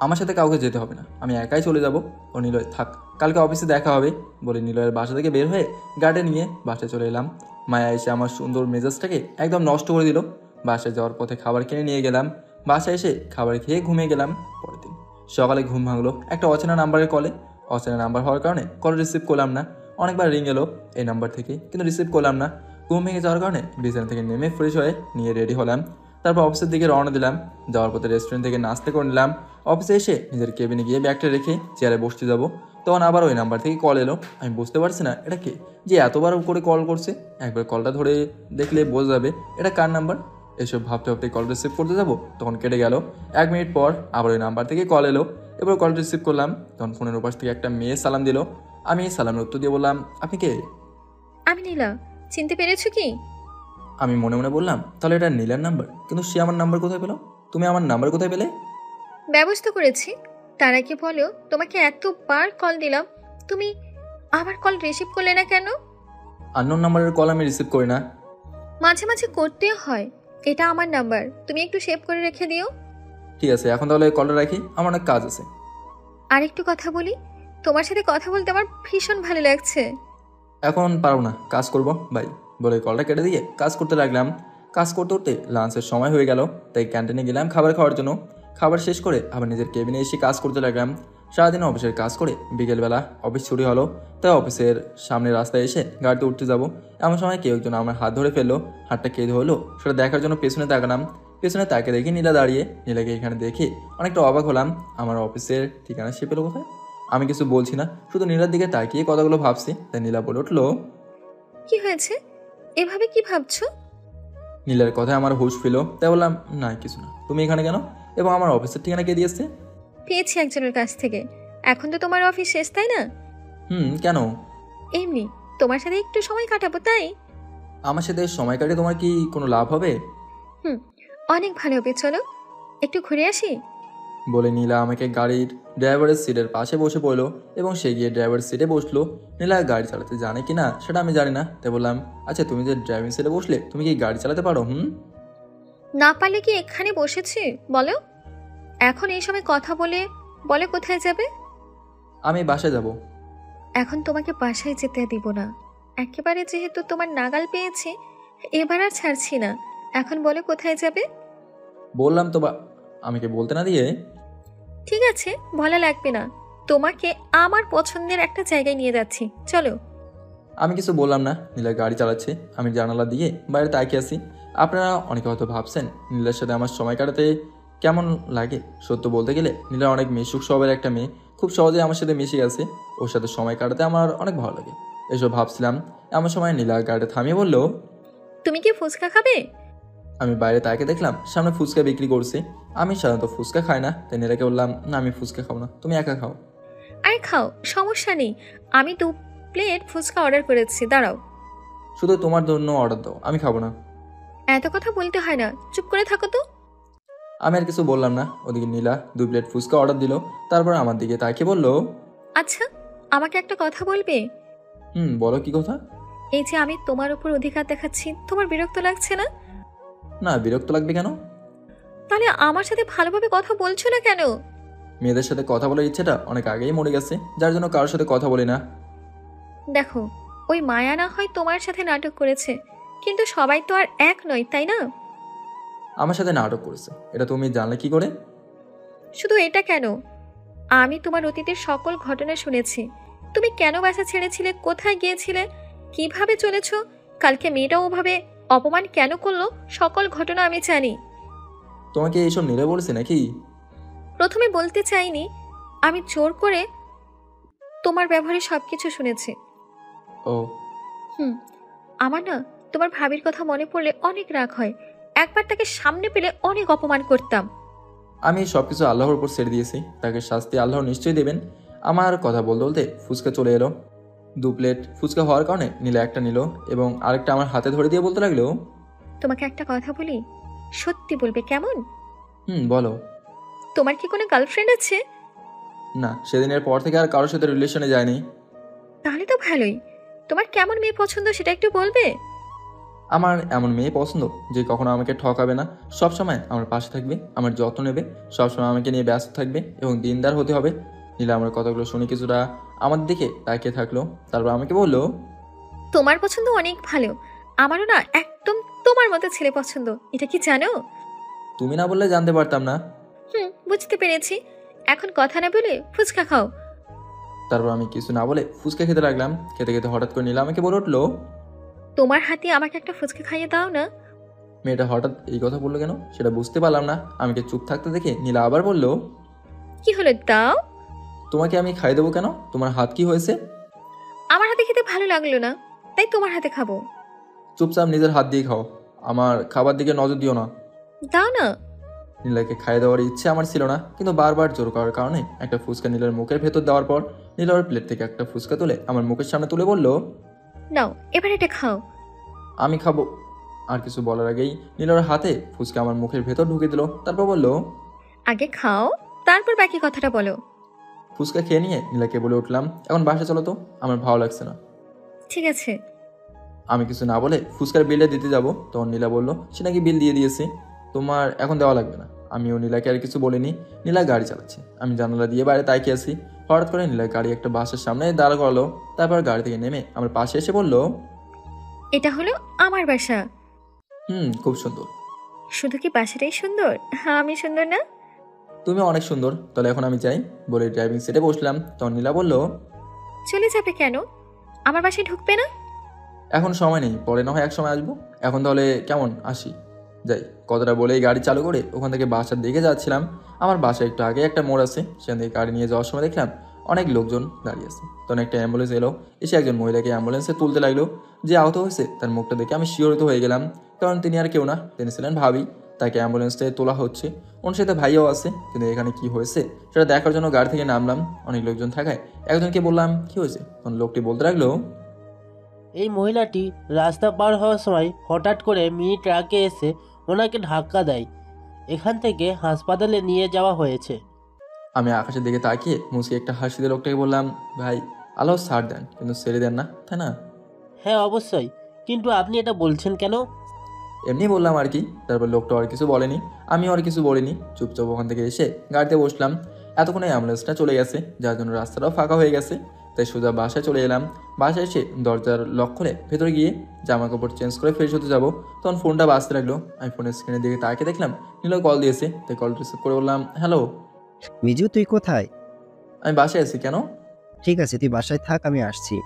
আমার সাথে কাউকে যেতে হবে না, আমি একাই চলে যাব। ও নিলয় থাক, কালকে অফিসে দেখা হবে বলে নিলয়ের বাসা থেকে বের হয়ে গাড়ি নিয়ে বাসায় চলে এলাম। মায়া এসে আমার সুন্দর মেজাজটাকে একদম নষ্ট করে দিল। বাসায় যাওয়ার পথে খাবার কিনে নিয়ে গেলাম। বাসায় এসে খাবার খেয়ে ঘুমিয়ে গেলাম। পরের দিন সকালে ঘুম ভাঙলো একটা অচেনা নাম্বারের কলে। অচেনা নাম্বার হওয়ার কারণে কল রিসিভ করলাম না। অনেকবার রিং এলো এই নাম্বার থেকে, কিন্তু রিসিভ করলাম না। ঘুম ভেঙে যাওয়ার কারণে বিছানা থেকে নেমে ফ্রেশ হয়ে নিয়ে রেডি হলাম। তারপর অফিসের দিকে রওনা দিলাম। যাওয়ার পথে রেস্টুরেন্ট থেকে নাস্তা করে নিলাম। অফিসে এসে নিজের কেবিনে গিয়ে ব্যাগটা রেখে চেয়ারে বসতে যাব, তখন আবার ওই নাম্বার থেকে কল এলো। আমি বুঝতে পারছি না এটা কে, যে এতবার করে কল করছে। একবার কলটা ধরে দেখলে বোঝা যাবে এটা কার নাম্বার। এসব ভাবতে ভাবতে কল রিসিভ করতে যাব, তখন কেটে গেল। 1 মিনিট পর আবার ওই নাম্বার থেকে কল এলো। এবার কল রিসিভ করলাম, তখন ফোনের উপাস থেকে একটা মেয়ে সালাম দিল। আমি সালামের উত্তর দিয়ে বললাম, আপনি কে? আমি নীলা, চিনতে পেরেছো কি? আমি মনে মনে বললাম, তাহলে এটা নীলার নাম্বার, কিন্তু সে আমার নাম্বার কোথায় পেলো? তুমি আমার নাম্বার কোথায় পেলে? ব্যবস্থা করেছি। তার আগে বলো, তোমাকে এতবার কল দিলাম, তুমি আমার কল রিসিভ করলে না কেন? আননোন নাম্বারের কল আমি রিসিভ করি না। মাঝে মাঝে করতে হয়, এটা আমার নাম্বার, তুমি একটু সেভ করে রেখে দিও। ঠিক আছে, এখন তাহলে কলটা রাখি, আমার অনেক কাজ আছে। আর একটু কথা বলি, তোমার সাথে কথা বলতে আমার ভীষণ ভালো লাগছে। এখন পারবো না, কাজ করবো বাই বলে কলটা কেটে দিয়ে কাজ করতে লাগলাম। কাজ করতে করতে লাঞ্চের সময় হয়ে গেল, তাই ক্যান্টিনে গেলাম খাবার খাওয়ার জন্য। খাবার শেষ করে আবার নিজের কেবিনে এসে কাজ করতে লাগলাম। সারাদিন অফিসের কাজ করে বিকেলবেলা অফিস ছুটি হলো, তাই অফিসের সামনে রাস্তায় এসে গাড়িতে উঠতে যাব। এমন সময় কেউ একজন আমার হাত ধরে ফেললো। হাতটা কে ধরলো সেটা দেখার জন্য পেছনে তাকালাম। পেছনে তাকে দেখি নীলা দাঁড়িয়ে। নীলাকে এখানে দেখে অনেকটা অবাক হলাম। আমার অফিসের ঠিকানা সে পেলো কোথায়? আমি কিছু বলছি না, শুধু নীলার দিকে তাকিয়ে কথাগুলো ভাবছি। তাই নীলা বলে উঠলো, কি হয়েছে, এভাবে কি ভাবছো? নীলার কথায় আমার হুঁশ ফিল, তাই বললাম, না কিছু না। তুমি এখানে কেন, এবং আমার অফিসের ঠিকানা কে দিয়েছে? পেয়েছি একজনের কাছ থেকে। এখন তো তোমার অফিস শেষ, তাই না? কেন? এমনি তোমার সাথে একটু সময় কাটাবো তাই। আমার সাথে সময় কাটে তোমার কি কোনো লাভ হবে? অনেক ভালো হবে, চলো একটু ঘুরে আসি। বলে নীলা আমাকে গাড়ির ড্রাইভারের সিটের পাশে বসে পড়লো এবং সে গিয়ে ড্রাইভারের সিটে বসলো। নীলা গাড়ি চালাতে জানে কি না সেটা আমি জানি না, তাই বললাম, আচ্ছা তুমি যে ড্রাইভিং সিটে বসলে তুমি কি গাড়ি চালাতে পারো? না পারলে কি এখানে বসেছি বলো? এখন এই সময় কথা বলে বলে কোথায় যাবে? আমি বাসায় যাব। এখন তোমাকে বাসায় যেতে দিব না, একেবারে যেহেতু তোমার নাগাল পেয়েছি, এবার আর ছাড়ছি না। এখন বলে কোথায় যাবে? বললাম তো আমাকে বলতে না দিয়ে। ঠিক আছে, বলা লাগবে না, তোমাকে আমার পছন্দের একটা জায়গায় নিয়ে যাচ্ছি, চলো। আমি কিছু বললাম না। নীলা গাড়ি চালাচ্ছে, আমি জানালা দিয়ে বাইরে তাকিয়ে আছি। আপনারা অনেকে হয়তো ভাবছেন নীলার সাথে আমার সময় কাটাতে কেমন লাগে। সত্য বলতে গেলে নীলা অনেক মিশুক স্বভাবের একটা মেয়ে, খুব সহজে আমার সাথে মিশে গেছে। ওর সাথে সময় কাটাতে আমার অনেক ভালো লাগে। এসব ভাবছিলাম এমন সময় নীলা গাড়িটা থামিয়ে বলল, তুমি কি ফুচকা খাবে? আমি বাইরে তাকে দেখলাম সামনে ফুচকা বিক্রি করছে। আমি সাধারণত ফুচকা খাই না, তাই নীলাকে বললাম, না আমি ফুচকা খাবো না, তুমি একা খাও। আরে খাও, সমস্যা নেই, আমি 2 প্লেট ফুচকা অর্ডার করেছি, দাঁড়াও। শুধু তোমার জন্য অর্ডার দাও, আমি খাবো না। এত কথা বলতে হয় না, চুপ করে থাকো তো। আমি আর কিছু বললাম না। ওদিকে নীলা 2 প্লেট ফুচকা অর্ডার দিল, তারপর আমার দিকে তাকিয়ে বলল, আচ্ছা আমাকে একটা কথা বলবে? বলো কি কথা? এই যে আমি তোমার উপর অধিকার দেখাচ্ছি, তোমার বিরক্ত লাগছে না? না, বিরক্ত লাগবে কেন? তাহলে আমার সাথে ভালোভাবে কথা বলছো না কেন? মেয়েদের সাথে কথা বলার ইচ্ছেটা অনেক আগেই মরে গেছে, যার জন্য কারোর সাথে কথা বলি না। দেখো, ওই মায়া না হয় তোমার সাথে নাটক করেছে, কিন্তু সবাই তো আর এক নয়, তাই না? আমার সাথে নাটক করেছে এটা তুমি জানলে কি করে? শুধু এটা কেন, আমি তোমার অতীতের সকল ঘটনা শুনেছি। তুমি কেন বাসা ছেড়েছিলে, কোথায় গিয়েছিলে, কিভাবে চলেছো, কালকে মেয়েটা ওভাবে অপমান কেন করলো, সকল ঘটনা আমি জানি। তোমাকে এইসব নীলা বলেছে নাকি? প্রথমে বলতে চাইনি, আমি জোর করে তোমার ব্যবহারে সবকিছু শুনেছি। ও আমার না তোমার ভাবির কথা মনে পড়লে অনেক রাগ হয়। একবার তাকে সামনে পেলে অনেক অপমান করতাম। আমি সবকিছু আল্লাহর উপর ছেড়ে দিয়েছি, তাকে শাস্তি আল্লাহ নিশ্চয়ই দেবেন। আমার কথা বলতে বলতে ফুচকা চলে এলো। 2 প্লেট ফুচকা হওয়ার কারণে নীলা একটা নিল এবং আরেকটা আমার হাতে ধরে দিয়ে বলতে লাগলো, তোমাকে একটা কথা বলি, সত্যি বলবে কেমন? বলো। তোমার কি কোনো গার্লফ্রেন্ড আছে? না, সেদিনের পর থেকে আর কারোর সাথে রিলেশনে যায়নি। তাহলে তো ভালোই। তোমার কেমন মেয়ে পছন্দ সেটা একটু বলবে? আমার এমন মেয়ে পছন্দ যে কখনো আমাকে ঠকাবে না, সবসময় আমার পাশে থাকবে, আমার যত্ন নেবে, সবসময় আমাকে নিয়ে ব্যস্ত থাকবে এবং দিনদার হতে হবে। নীলা আমার কথাগুলো শুনে কিছুটা আমার দিকে তাকিয়ে থাকলো, তারপর আমাকে বললো, তোমার পছন্দ অনেক ভালো, আমারও না একদম তোমার মতো ছেলে পছন্দ, এটা কি জানো? তুমি না বললে জানতে পারতাম না। বুঝতে পেরেছি। এখন কথা না বলে ফুচকা খাও। তারপর আমি কিছু না বলে ফুচকা খেতে লাগলাম। খেতে খেতে হঠাৎ করে নীলা আমাকে বলে উঠলো, তোমার হাতে আমাকে একটা ফুচকা খাইয়ে দাও না। মেয়েটা হঠাৎ এই কথা বললো কেন সেটা বুঝতে পারলাম না। আমাকে চুপ থাকতে দেখে নীলা আবার বলল, কি হলো, দাও। তোমাকে আমি খাই দেবো কেন? তোমার হাত কি হয়েছে? আমার হাতে খেতে ভালো লাগলো না, তাই তোমার হাতে খাবো। চুপচাপ নিজের হাত দিয়ে খাও, আমার খাবার দিকে নজর দিও না। দাও না। নীলাকে খাইয়ে দেওয়ার ইচ্ছে আমার ছিল না, কিন্তু বারবার জোর করার কারণে একটা ফুচকা নীলার মুখের ভেতর দেওয়ার পর নীলা ওর প্লেট থেকে একটা ফুচকা তুলে আমার মুখের সামনে তুলে বলল, নাও এবার এটা খাও। আমি খাবো। আর কিছু বলার আগেই নীলার হাতে ফুচকা আমার মুখের ভেতর ঢুকে দিল। তারপর বলল, আগে খাও, তারপর বাকি কথাটা বলো। ফুচকা খেয়ে নিয়ে নীলাকে বলে উঠলাম, এখন বাসা চলো তো, আমার ভালো লাগছে না। ঠিক আছে। আমি কিছু না বলে ফুচকার বিলটা দিতে যাব, তখন নীলা বলল সে নাকি বিল দিয়ে দিয়েছে, তোমার এখন দেওয়া লাগবে না। আমিও নীলাকে আর কিছু বলিনি। নীলা গাড়ি চালাচ্ছে, আমি জানালা দিয়ে বাইরে তাকিয়ে আছি। হঠাৎ করে নীলা গাড়ি একটা বাসের সামনে দাঁড় করালো, তারপর গাড়ি থেকে নেমে আমার পাশে এসে বলল, এটা হলো আমার বাসা। খুব সুন্দর। শুধু কি বাসাটাই সুন্দর, আমি সুন্দর না? তুমি অনেক সুন্দর, তাহলে এখন আমি যাই। বলে ড্রাইভিং সিটে বসলাম। তখন নীলা বলল, চলে যাবে কেন? আমার বাসায় ঢুকবে না? এখন সময় নেই, পরে না হয় এক সময় আসবো। এখন তাহলে কেমন, আসি, যাই। কথাটা বলেই গাড়ি চালু করে ওখান থেকে বাসার দিকে যাচ্ছিলাম। আমার বাসায় একটু আগে একটা মোড় আছে, সেখান থেকে গাড়ি নিয়ে যাওয়ার সময় দেখলাম অনেক লোকজন দাঁড়িয়ে আছে। তখন একটা অ্যাম্বুলেন্স এলো, এসে একজন মহিলাকে অ্যাম্বুলেন্সে তুলতে লাগলো। যে আহত হয়েছে তার মুখটা দেখে আমি শিহরিত হয়ে গেলাম, কারণ তিনি আর কেউ না, তিনি ছিলেন ভাবি। তাকে অ্যাম্বুলেন্স থেকে তোলা হচ্ছে, ওর সাথে ভাইয়াও আছে। কিন্তু এখানে কি হয়েছে সেটা দেখার জন্য গাড়ি থেকে নামলাম। অনেক লোকজন থাকায় একজনকে বললাম কি হয়েছে, তখন লোকটি বলতে লাগলো, এই মহিলাটি রাস্তা পার হওয়ার সময় হঠাৎ করে মিনি ট্রাকে এসে ওনাকে ধাক্কা দেয়, এখান থেকে হাসপাতালে নিয়ে যাওয়া হয়েছে। আমি আকাশের দিকে তাকিয়ে মুসকে একটা হাসি দিয়ে লোকটাকে বললাম, ভাই আল্লাহ ছাড় দেন, কিন্তু ছেড়ে দেন না, তাই না? হ্যাঁ অবশ্যই, কিন্তু আপনি এটা বলছেন কেন? এমনি বললাম আর কি। তারপর লোকটা আর কিছু বলেনি, আমিও আর কিছু বলিনি, চুপচাপ ওখান থেকে এসে গাড়িতে বসলাম। এতক্ষণে অ্যাম্বুলেন্সটা চলে গেছে, যার জন্য রাস্তাটাও ফাঁকা হয়ে গেছে। তাই সোজা বাসায় চলে এলাম। বাসায় এসে দরজার লক খুলে ভেতরে গিয়ে জামা কাপড় চেঞ্জ করে ফ্রেশ হতে যাবো, তখন ফোনটা বাজতে লাগলো। আমি ফোনের স্ক্রিনের দিকে তাকিয়ে দেখলাম নীলা কল দিয়েছে, তাই কল রিসিভ করে বললাম, হ্যালো। মিজু তুই কোথায়? আমি বাসায় আছি। কেন? ঠিক আছে তুই বাসায় থাক, আমি আসছি।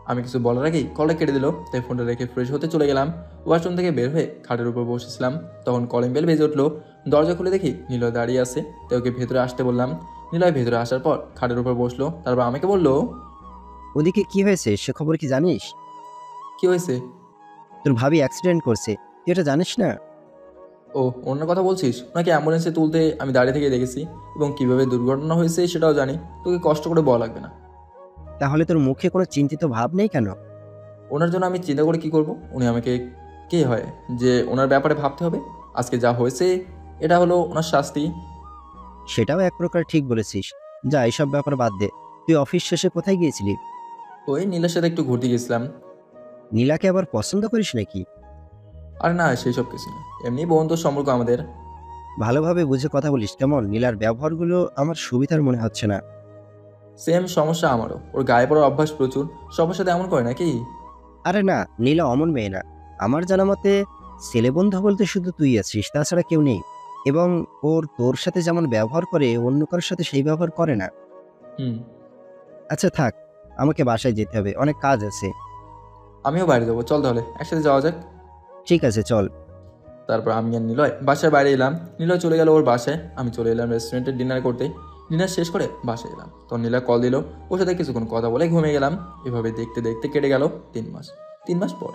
আমি কিছু বলার আগেই কলটা কেটে দিল, তাই ফোনটা রেখে ফ্রেশ হতে চলে গেলাম। ওয়াশরুম থেকে বের হয়ে খাটের উপর বসেছিলাম, তখন কলিং বেল বেজে উঠলো। দরজা খুলে দেখি নীলয় দাঁড়িয়ে আছে, তাই ওকে ভেতরে আসতে বললাম। নীলয় ভেতরে আসার পর খাটের উপর বসলো, তারপর আমাকে বললো, ওদিকে কি হয়েছে সে খবর কি জানিস? কি হয়েছে? তোর ভাবি অ্যাক্সিডেন্ট করছে, তুই এটা জানিস না? ও, ওনার কথা বলছিস? ওনাকে অ্যাম্বুলেন্সে তুলতে আমি দাঁড়িয়ে থেকে দেখেছি, এবং কিভাবে দুর্ঘটনা হয়েছে সেটাও জানি। তোকে কষ্ট করে বলা লাগবে না। তাহলে তোর মুখে কোনো চিন্তিত ভাব নেই কেন? ওনার জন্য আমি চিন্তা করে কি করব? উনি আমাকে কে হয় যে ওনার ব্যাপারে ভাবতে হবে? আজকে যা হয়েছে এটা হলো ওনার শাস্তি। সেটাও এক প্রকার ঠিক বলেছিস। যা এইসব ব্যাপার বাদ দে, তুই অফিস শেষে কোথায় গিয়েছিলি? ওই নীলার সাথে একটু ঘুরতে গেছিলাম। নীলাকে আবার পছন্দ করিস নাকি? আর না, সেই সব কিছু না, এমনি বন্ধুর সম্পর্ক আমাদের। ভালোভাবে বুঝে কথা বলিস কেমন? নীলার ব্যবহারগুলো আমার সুবিধার মনে হচ্ছে না। সেম সমস্যা আমারও, ওর গায়ে পড়ার অভ্যাস প্রচুর, সবার সাথে এমন করে নাকি? আরে না, নীলা অমন মেয়ে না। আমার জানা মতে ছেলে বন্ধু বলতে শুধু তুই আছিস, তাছাড়া কেউ নেই। এবং ওর তোর সাথে যেমন ব্যবহার করে অন্য কারোর সাথে সেই ব্যবহার করে না। আচ্ছা থাক, আমাকে বাসায় যেতে হবে, অনেক কাজ আছে। আমিও বাইরে যাবো, চল তাহলে একসাথে যাওয়া যাক। ঠিক আছে চল। তারপর আমি আর নিলয় বাসায় বাইরে এলাম। নিলয় চলে গেল ওর বাসায়, আমি চলে এলাম রেস্টুরেন্টে ডিনার করতে। ডিনার শেষ করে বাসায় এলাম, তখন নীলা কল দিল। ওর সাথে কিছুক্ষণ কথা বলে ঘুমিয়ে গেলাম। এভাবে দেখতে দেখতে কেটে গেল 3 মাস। 3 মাস পর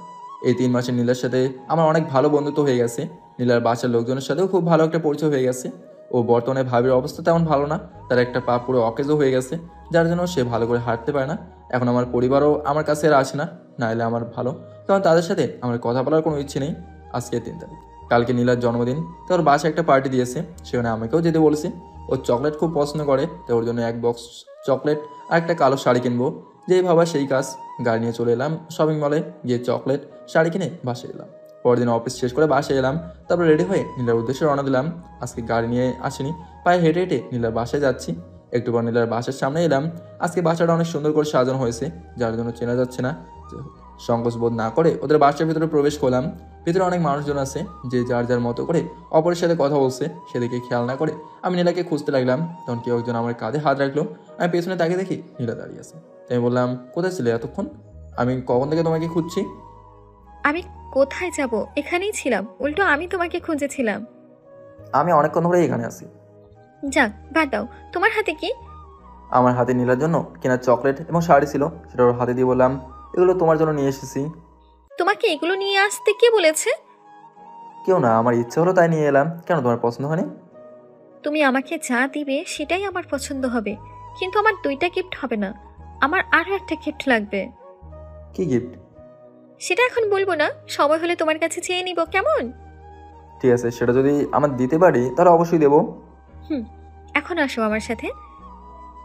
এই 3 মাসে নীলার সাথে আমার অনেক ভালো বন্ধুত্ব হয়ে গেছে। নীলার বাসার লোকজনের সাথেও খুব ভালো একটা পরিচয় হয়ে গেছে। ও বর্তমানে ভাবির অবস্থা তেমন ভালো না, তার একটা পা পুরো অকেজও হয়ে গেছে, যার জন্য সে ভালো করে হাঁটতে পারে না। এখন আমার পরিবারও আমার কাছে আর আসে না, না এলে আমার ভালো, কারণ তাদের সাথে আমার কথা বলার কোনো ইচ্ছে নেই। আজকে 3 তারিখ, কালকে নীলার জন্মদিন। তো ওর বাসায় একটা পার্টি দিয়েছে, সেখানে আমাকেও যেতে বলেছে। ও চকলেট খুব পছন্দ করে, তো ওর জন্য 1 বক্স চকলেট আর একটা কালো শাড়ি কিনবো। যেই ভাবা সেই কাজ, গাড়ি নিয়ে চলে এলাম শপিং মলে, গিয়ে চকলেট শাড়ি কিনে বাসায় এলাম। পরের দিন অফিস শেষ করে বাসায় এলাম, তারপর রেডি হয়ে নীলার উদ্দেশ্যে রওনা দিলাম। আজকে গাড়ি নিয়ে আসিনি, পায়ে হেঁটে হেঁটে নীলার বাসায় যাচ্ছি। একটু পর নীলার বাসার সামনে এলাম। আজকে বাসাটা অনেক সুন্দর করে সাজানো হয়েছে, যার জন্য চেনা যাচ্ছে না। সংকোচ বোধ না করে ওদের বাসার ভিতরে প্রবেশ করলাম। ভিতরে অনেক মানুষজন আছে, যে যার যার মতো করে অপরের সাথে কথা বলছে, সেদিকে খেয়াল না করে আমি নীলাকে খুঁজতে লাগলাম। তখন কেউ একজন আমার কাঁধে হাত রাখলো। আমি পেছনে তাকিয়ে দেখি নীলা দাঁড়িয়ে আছে। তাই আমি বললাম, কোথায় ছিলে এতক্ষণ? আমি কখন থেকে তোমাকে খুঁজছি। আমি কোথায় যাব? এখানেই ছিলাম, উল্টো আমি তোমাকে খুঁজেছিলাম। আমি অনেকক্ষণ ধরে এখানে আছি। যাক, বাদ দাও। তোমার হাতে কি? আমার হাতে নীলার জন্য কেনা চকলেট এবং শাড়ি ছিল, সেটা ওর হাতে দিয়ে বললাম, এগুলো তোমার জন্য নিয়ে এসেছি। তোমাকে এগুলো নিয়ে আসতে কে বলেছে? কেউ না, আমার ইচ্ছে হলো তাই নিয়ে এলাম। কেন, তোমার পছন্দ হয়নি? তুমি আমাকে যা দিবে সেটাই আমার পছন্দ হবে, কিন্তু আমার 2টা গিফট হবে না, আমার আরও একটা গিফট লাগবে। কি গিফট? সেটা এখন বলবো না, সময় হলে তোমার কাছে চেয়ে নিব, কেমন? ঠিক আছে, সেটা যদি আমার দিতে পারি তাহলে অবশ্যই দেবো। এখন আসো আমার সাথে।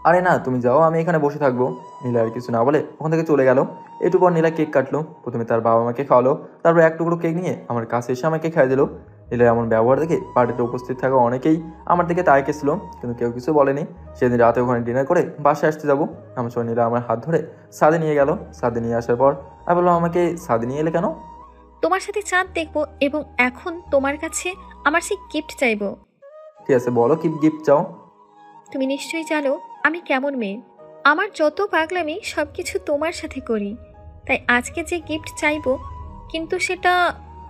আরে না, তুমি যাও, আমি এখানে বসে থাকবো। নীলা আর কিছু না বলে ওখান থেকে চলে গেল। একটু পর নীলা কেক কাটলো। প্রথমে তার বাবা মাকে খাওয়ালো, তারপর 1 টুকরো কেক নিয়ে আমার কাছে এসে আমাকে খাইয়ে দিল। নীলার এমন ব্যবহার দেখে পার্টিতে উপস্থিত থাকা অনেকেই আমার দিকে তাকিয়েছিল, কিন্তু কেউ কিছু বলেনি। সেদিন রাতে ওখানে ডিনার করে বাসায় আসতে যাবো। আমার সঙ্গে নীলা আমার হাত ধরে ছাদে নিয়ে গেল। ছাদে নিয়ে আসার পর আমি বললাম, আমাকে ছাদে নিয়ে এলে কেন? তোমার সাথে চাঁদ দেখবো, এবং এখন তোমার কাছে আমার সেই গিফট চাইবো। ঠিক আছে, বলো কি গিফট চাও। তুমি নিশ্চয়ই জানো আমি কেমন মেয়ে। আমার যত পাগলামি সব কিছু তোমার সাথে করি। তাই আজকে যে গিফট চাইবো, কিন্তু সেটা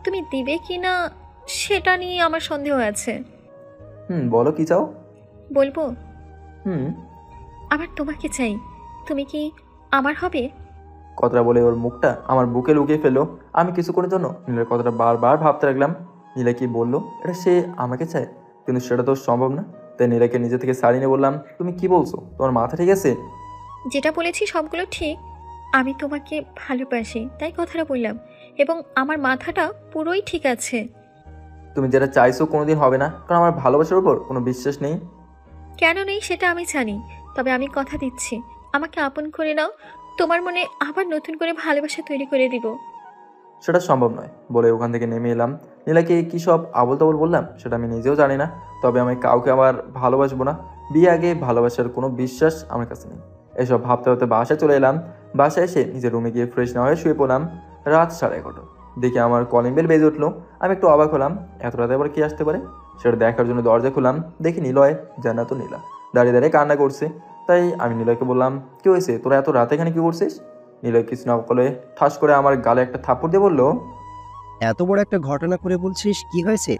তুমি দিবে কি না সেটা নিয়ে আমার সন্দেহ আছে। বলো কি চাও। বলবো? হুম। আমার তোমাকে চাই, তুমি কি আমার হবে? কথাটা বলে ওর মুখটা আমার বুকে লুকিয়ে ফেললো। আমি কিছুক্ষণের জন্য নীলার কথাটা বারবার ভাবতে লাগলাম। নীলা কি বললো, এটা সে আমাকে চায়, কিন্তু সেটা তো সম্ভব না। তাই নীলাকে নিজে থেকে সারিয়ে নিয়ে বললাম, তুমি কি বলছো? তোমার মাথা ঠিক আছে? যেটা বলেছি সবগুলো ঠিক। আমি তোমাকে ভালোবাসি, তাই কথাটা বললাম, এবং আমার মাথাটা পুরোই ঠিক আছে। তুমি যেটা চাইছো কোনোদিন হবে না, কারণ আমার ভালোবাসার উপর কোনো বিশ্বাস নেই। কেন নেই সেটা আমি জানি, তবে আমি কথা দিচ্ছি, আমাকে আপন করে নাও। তোমার মনে আবার নতুন করে ভালোবাসা তৈরি করে দিব। সেটা সম্ভব নয় বলে ওখান থেকে নেমে এলাম। নীলাকে কী সব আবল তাবল বললাম সেটা আমি নিজেও জানি না। তবে আমি কাউকে আবার ভালোবাসবো না, বিয়ে আগে ভালোবাসার কোনো বিশ্বাস আমার কাছে নেই। এসব ভাবতে ভাবতে বাসায় চলে এলাম। বাসায় এসে নিজের রুমে গিয়ে ফ্রেশ না হয়ে শুয়ে পড়লাম। রাত 11:30। দেখে আমার কলিং বেল বেজে উঠলো। আমি একটু অবাক হলাম, এত রাতে আবার কি আসতে পারে। সেটা দেখার জন্য দরজা খুললাম, দেখি নিলয়, জান্নাত ও নীলা দাঁড়িয়ে দাঁড়িয়ে কান্না করছে। তাই আমি নিলয়কে বললাম, কি হয়েছে, তোরা এত রাতে এখানে কি করছিস? নিলয় কিছু না বলে ঠাস করে আমার গালে একটা থাপ্পড় দিয়ে বলল, এত বড় একটা ঘটনা করে বলছিস কি হয়েছে?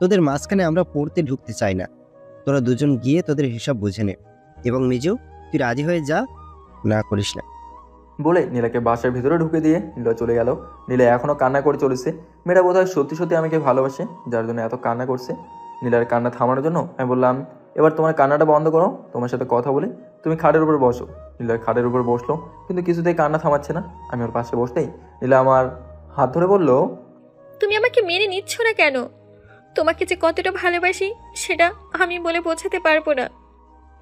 তোদের মাঝখানে আমরা পড়তে ঢুকতে চাই না। তোরা দুজন গিয়ে তোদের হিসাব বুঝে নে, এবং মিজু তুই রাজি হয়ে যা, না করিস না। বলে নীলাকে বাসার ভিতরে ঢুকে দিয়ে নীলা চলে গেল। নীলা এখনও কান্না করে চলেছে। মেয়েটা বোধহয় সত্যি সত্যি আমাকে ভালোবাসে, যার জন্য এত কান্না করছে। নীলার কান্না থামানোর জন্য আমি বললাম, এবার তোমার কান্নাটা বন্ধ করো, তোমার সাথে কথা বলে তুমি খাটের উপর বসো। নীলার খাটের উপর বসলো, কিন্তু কিছুতেই কান্না থামাচ্ছে না। আমি ওর পাশে বসতেই নীলা আমার হাত ধরে বলল, তুমি আমাকে মেনে নিচ্ছ না কেন? তোমাকে যে কতটা ভালোবাসি সেটা আমি বলে বোঝাতে পারবো না।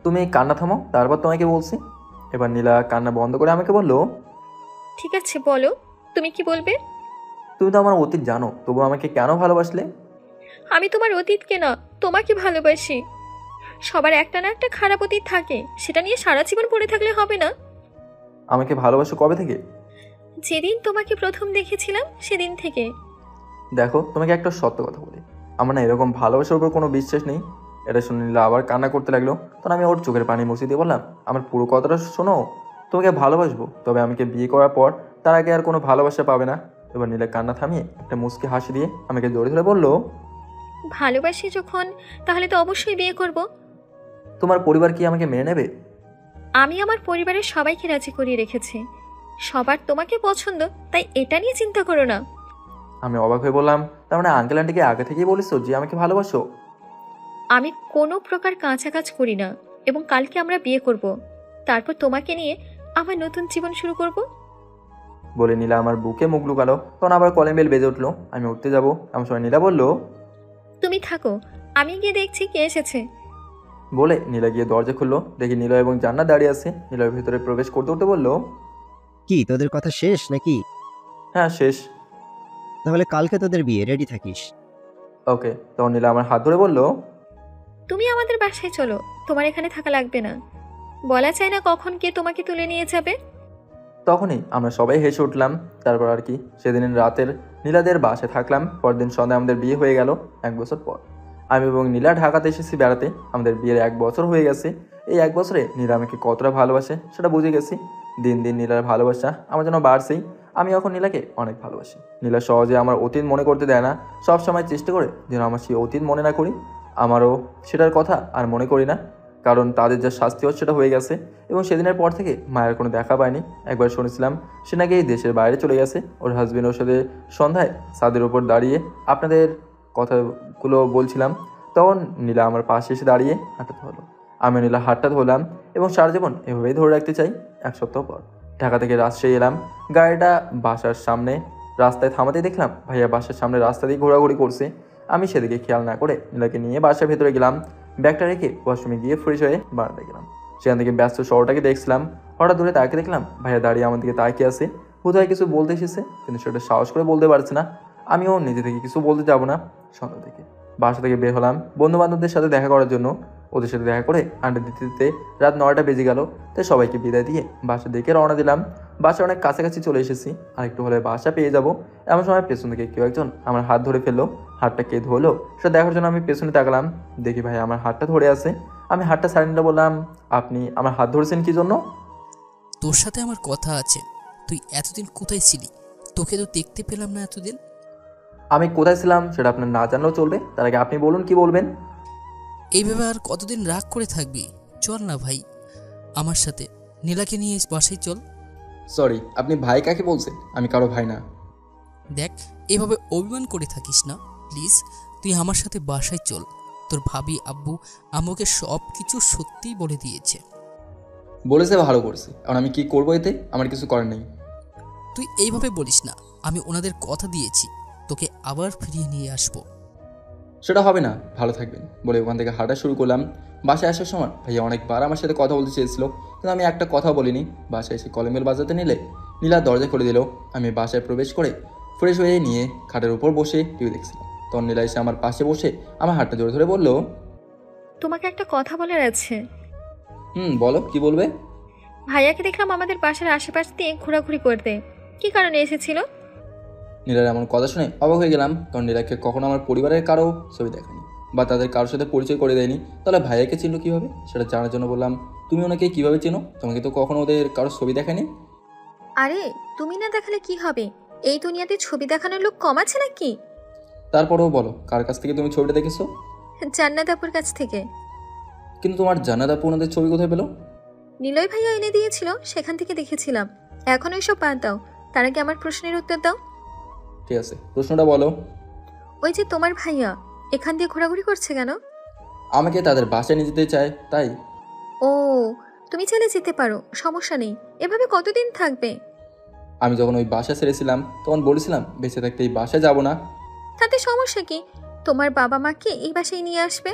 তুমি কান্না থামো, তারপর তোমাকে বলছি। এবার নীলা কান্না বন্ধ করে আমাকে বলল, ঠিক আছে বলো, তুমি কি বলবে? তুমি তো আমার অতীত জানো, তবু আমাকে কেন ভালোবাসলে? আমি তোমার অতীতকে না, তোমাকে ভালোবাসি। সবার একটা না একটা খারাপ অতীত থাকে, সেটা নিয়ে সারা জীবন পড়ে থাকলে হবে না। আমাকে ভালোবাসো কবে থেকে? যেদিন তোমাকে প্রথম দেখেছিলাম সেদিন থেকে। দেখো, তোমাকে একটা সত্য কথা বলি, আমার না এরকম ভালোবাসার উপর কোনো বিশ্বাস নেই। এটা শুনে নীলা আবার কান্না করতে লাগলো। তখন আমি ওর চোখের পানি মুছিয়ে দিয়ে বললাম, আমার পুরো কথাটা শোনো। তোমাকে ভালোবাসবো, তবে আমাকে বিয়ে করার পর তার আগে আর কোনো ভালোবাসা পাবে না। এবার নীলা কান্না থামিয়ে একটা মুচকি হাসি দিয়ে আমাকে জড়িয়ে ধরে বলল, ভালোবাসি যখন, তাহলে তো অবশ্যই বিয়ে করব। তোমার পরিবার কি আমাকে মেনে নেবে? আমি আমার পরিবারের সবাইকে রাজি করিয়ে রেখেছি। সবার তোমাকে পছন্দ, তাই এটা নিয়ে চিন্তা করো না। আমি অবাক হয়ে বললাম, তার মানে আঙ্কেল আন্টিকে আগে থেকেই বলেছো যে আমাকে ভালোবাসো? আমি কোনো প্রকার কাঁচা কাজ করি না, এবং কালকে আমরা বিয়ে করব। তারপর তোমাকে নিয়ে আমার নতুন জীবন শুরু করব। বলে নীলা আমার বুকে মুখ লুকালো। তখন আবার কলিং বেল বেজে উঠলো। আমি উঠতে যাবো এমন সময় নীলা বলল, তুমি থাকো, আমি গিয়ে দেখছি কে এসেছে। বলে নীলা গিয়ে দরজা খুললো। দেখি নীলা এবং জান্নাত দাঁড়িয়ে আছে। নীলার ভিতরে প্রবেশ করতে উঠতে বললো, কি তোদের কথা শেষ নাকি? হ্যাঁ শেষ। তাহলে কালকে তোদের বিয়ে, রেডি থাকিস। ওকে। তখন নীলা আমার হাত ধরে বলল, তুমি আমাদের বাসায় চলো, তোমার এখানে থাকা লাগবে না। বলা চাই না কখন কে তোমাকে তুলে নিয়ে যাবে। তখনই আমরা সবাই হেসে উঠলাম। তারপর আর কি সেদিন রাতের নীলাদের বাসায় থাকলাম। পরদিন সন্ধ্যায় আমাদের বিয়ে হয়ে গেল 1 বছর পর। আমি এবং নীলা ঢাকাতে এসেছি বেড়াতে। আমাদের বিয়ের 1 বছর হয়ে গেছে। এই 1 বছরে নীলা আমাকে কতটা ভালোবাসে সেটা বুঝে গেছি। দিন দিন নীলার ভালোবাসা আমার জন্য বাড়ছেই। আমি এখন নীলাকে অনেক ভালোবাসি। নীলা সহজে আমার অতীত মনে করতে দেয় না। সব সময় চেষ্টা করে যেন আমার সেই অতীত মনে না করি। আমারও সেটার কথা আর মনে করি না, কারণ তাদের যা শাস্তি হচ্ছে সেটা হয়ে গেছে। এবং সেদিনের পর থেকে মায়ের কোনো দেখা পায়নি। একবার শুনেছিলাম সে নাকি এই দেশের বাইরে চলে গেছে। ওর হাজবেন্ড ওর সাথে সন্ধ্যায় ছাদের ওপর দাঁড়িয়ে আপনাদের কথাগুলো বলছিলাম। তখন নীলা আমার পাশে এসে দাঁড়িয়ে হাঁটা ধরলো। আমি নীলা হাতটা ধরলাম এবং সারা জীবন এভাবেই ধরে রাখতে চাই। 1 সপ্তাহ পর ঢাকা থেকে রাজশাহী এলাম। গাড়িটা বাসার সামনে রাস্তায় থামাতে দেখলাম ভাইয়া বাসার সামনে রাস্তা দিয়ে ঘোরাঘুরি করছে। আমি সেদিকে খেয়াল না করে নীলাকে নিয়ে বাসার ভেতরে গেলাম। ব্যাগটা রেখে ওয়াশরুমে গিয়ে ফ্রেশ হয়ে বারান্দায় গেলাম। সেখান থেকে ব্যস্ত শহরটাকে দেখছিলাম। হঠাৎ দূরে তাকে দেখলাম ভাইয়া দাঁড়িয়ে আমার দিকে তাকিয়ে আছে। বোধহয় কিছু বলতে এসেছে, কিন্তু সেটা সাহস করে বলতে পারছে না। আমিও নিজে থেকে কিছু বলতে যাবো না। সন্ধ্যা থেকে বাসা থেকে বের হলাম বন্ধু বান্ধবদের সাথে দেখা করার জন্য। ওদের সাথে দেখা করে আড্ডা দিতে দিতে রাত 9টা বেজে গেল। তাই সবাইকে বিদায় দিয়ে বাসার দিকে রওনা দিলাম। বাসা অনেক কাছাকাছি চলে এসেছি। আর একটু হলে বাসা পেয়ে যাব। এমন সময় পেছন থেকে কেউ একজন আমার হাত ধরে ফেললো। হাতটা কে ধরলো সেটা দেখার জন্য আমি পেছনে তাকালাম। দেখি ভাই আমার হাতটা ধরে আছে। আমি হাতটা ছাড়িয়ে নিলে বললাম, আপনি আমার হাত ধরেছেন কি জন্য? তোর সাথে আমার কথা আছে। তুই এতদিন কোথায় ছিলি? তোকে তো দেখতে পেলাম না এতদিন। আমি কোথায় ছিলাম সেটা আপনার না জানলেও চলবে। তার আগে আপনি বলুন কি বলবেন। এইভাবে আর কতদিন রাগ করে থাকবি? চল না ভাই আমার সাথে, নীলাকে নিয়ে বাসায় চল। সরি, আপনি ভাই কাকে বলছেন? আমি কারো ভাই না। দেখ, এভাবে অভিমান করে থাকিস না প্লিজ। তুই আমার সাথে বাসায় চল। তোর ভাবি আব্বু আমাকে সব কিছু সত্যিই বলে দিয়েছে। বলেছে ভালো করছে। এখন আমি কি করবো? এতে আমার কিছু করার নেই। তুই এইভাবে বলিস না। আমি ওনাদের কথা দিয়েছি তোকে আবার ফিরিয়ে নিয়ে আসবো। সেটা হবে না, ভালো থাকবেন বলে ওখান থেকে হাঁটা শুরু করলাম। বাসায় আসার সময় ভাইয়া অনেকবার আমার সাথে কথা বলতে চেয়েছিল, কিন্তু আমি একটা কথা বলিনি। বাসায় এসে কলিং বেল বাজাতে নিলে নীলা দরজা খুলে দিল। আমি বাসায় প্রবেশ করে ফ্রেশ হয়ে নিয়ে খাটের উপর বসে টিভি দেখছিলাম। তখন নীলা এসে আমার পাশে বসে আমার হাতটা জোরে ধরে বলল, তোমাকে একটা কথা বলার আছে। বলো, কি বলবে? ভাইয়াকে দেখলাম আমাদের বাসার আশেপাশ দিয়ে ঘোরাঘুরি করতে। কি কারণে এসেছিল? নীলার এমন কথা শুনে অবাক হয়ে গেলাম। কারণ নীলাকে কখনো আমার পরিবারের কারো ছবি দেখায়নি বা তাদের কারোর সাথে পরিচয় করে দেয়নি। তাহলে ভাইয়াকে চিনল কীভাবে সেটা জানার জন্য বললাম, তুমি ওনাকে কীভাবে চেনো? তোমাকে তো কখনো ওদের কারোর ছবি দেখায়নি। আরে তুমি না দেখালে কি হবে? এই দুনিয়াতে ছবি দেখানোর লোক কম আছে নাকি? তারপরেও বলো, কার কাছ থেকে তুমি ছবিটা দেখেছো? জান্নাত আপুর কাছ থেকে। কিন্তু তোমার জান্নাত আপু ওনাদের ছবি কোথায় পেলো? নিলয় ভাইয়া এনে দিয়েছিল, সেখান থেকে দেখেছিলাম। এখন ওইসব বাদ দাও, তার আগে আমার প্রশ্নের উত্তর দাও। ঠিক আছে, প্রশ্নটা বলো। ওই যে তোমার ভাইয়া এখান দিয়ে ঘোরাঘুরি করছে কেন? আমাকে তাদের বাসায় নিয়ে যেতে চায় তাই। ও, তুমি চাইলে যেতে পারো, সমস্যা নেই। এভাবে কতদিন থাকবে? আমি যখন ওই বাসা ছেড়েছিলাম তখন বলেছিলাম বেঁচে থাকতে এই বাসায় যাব না। তাতে সমস্যা কি? তোমার বাবা মাকে এই বাসায় নিয়ে আসবে।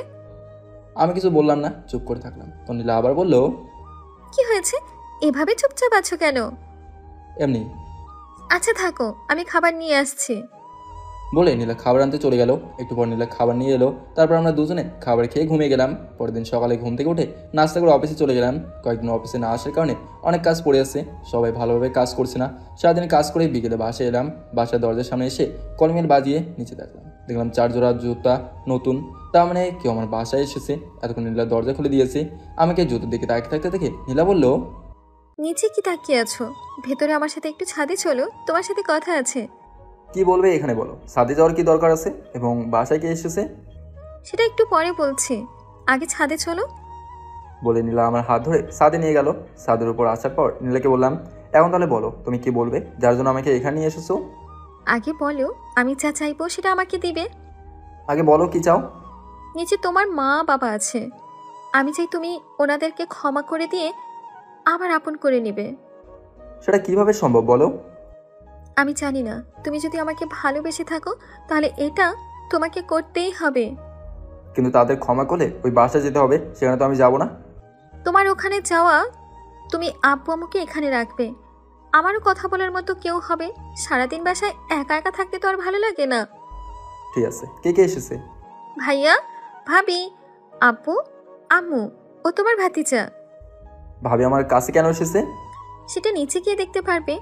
আমি কিছু বললাম না, চুপ করে থাকলাম। তখন নীলা আবার বললো, কি হয়েছে? এভাবে চুপচাপ আছো কেন? এমনি। আচ্ছা থাকো, আমি খাবার নিয়ে আসছি। বলে নীলা খাবার আনতে চলে গেল। একটু পর নীলা খাবার নিয়ে এলো। তারপর আমরা দুজনে খাবার খেয়ে ঘুমিয়ে গেলাম। পরের দিন সকালে ঘুম থেকে উঠে নাস্তা করে অফিসে চলে গেলাম। কয়েকদিন অফিসে না আসার কারণে অনেক কাজ পড়ে আছে। সবাই ভালোভাবে কাজ করছে না। সারাদিন কাজ করে বিকেলে বাসায় এলাম। বাসার দরজার সামনে এসে কলমেল বাজিয়ে নিচে দেখলাম 4 জোড়া জুতা নতুন। তার মানে কেউ আমার বাসায় এসেছে। এতক্ষণ নীলা দরজা খুলে দিয়েছে। আমাকে জুতোর দিকে তাকিয়ে থাকতে দেখে নীলা বলল, নিচে কি তাকিয়ে আছো? ভেতরে আমার সাথে একটু ছাদে চলো, তোমার সাথে কথা আছে। কি বলবে এখানে বলো। ছাদে যাওয়ার কি দরকার আছে? এবং বাসায় কে এসেছে সেটা একটু পরে বলছি, আগে ছাদে চলো। বলে নীলা আমার হাত ধরে ছাদে নিয়ে গেল। ছাদের উপর আসার পর নীলাকে বললাম, এখন তাহলে বলো তুমি কি বলবে যার জন্য আমাকে এখানে নিয়ে এসেছো? আগে বলো, আমি যা চাইবো সেটা আমাকে দিবে। আগে বলো কি চাও। নিচে তোমার মা বাবা আছে, আমি চাই তুমি ওনাদেরকে ক্ষমা করে দিয়ে আবার আপন করে নেবে। সেটা কিভাবে সম্ভব বলো? আমি জানি না, তুমি যদি আমাকে ভালোবেসে থাকো তাহলে এটা তোমাকে করতেই হবে। কিন্তু তাদের ক্ষমা করলে ওই বাসায় যেতে হবে, সেখানে তো আমি যাব না। তোমার ওখানে যাওয়া, তুমি আব্বু আম্মুকে এখানে রাখবে, আমারও কথা বলার মতো কেউ হবে। সারাদিন বাসায় একা একা থাকতে তো আর ভালো লাগে না। ঠিক আছে, কে কে এসেছে? ভাইয়া, ভাবি, আব্বু, আম্মু ও তোমার ভাতিজা। ভাবি আমার কাছে কেন এসেছে? সেটা নিচে গিয়ে দেখতে পারবে।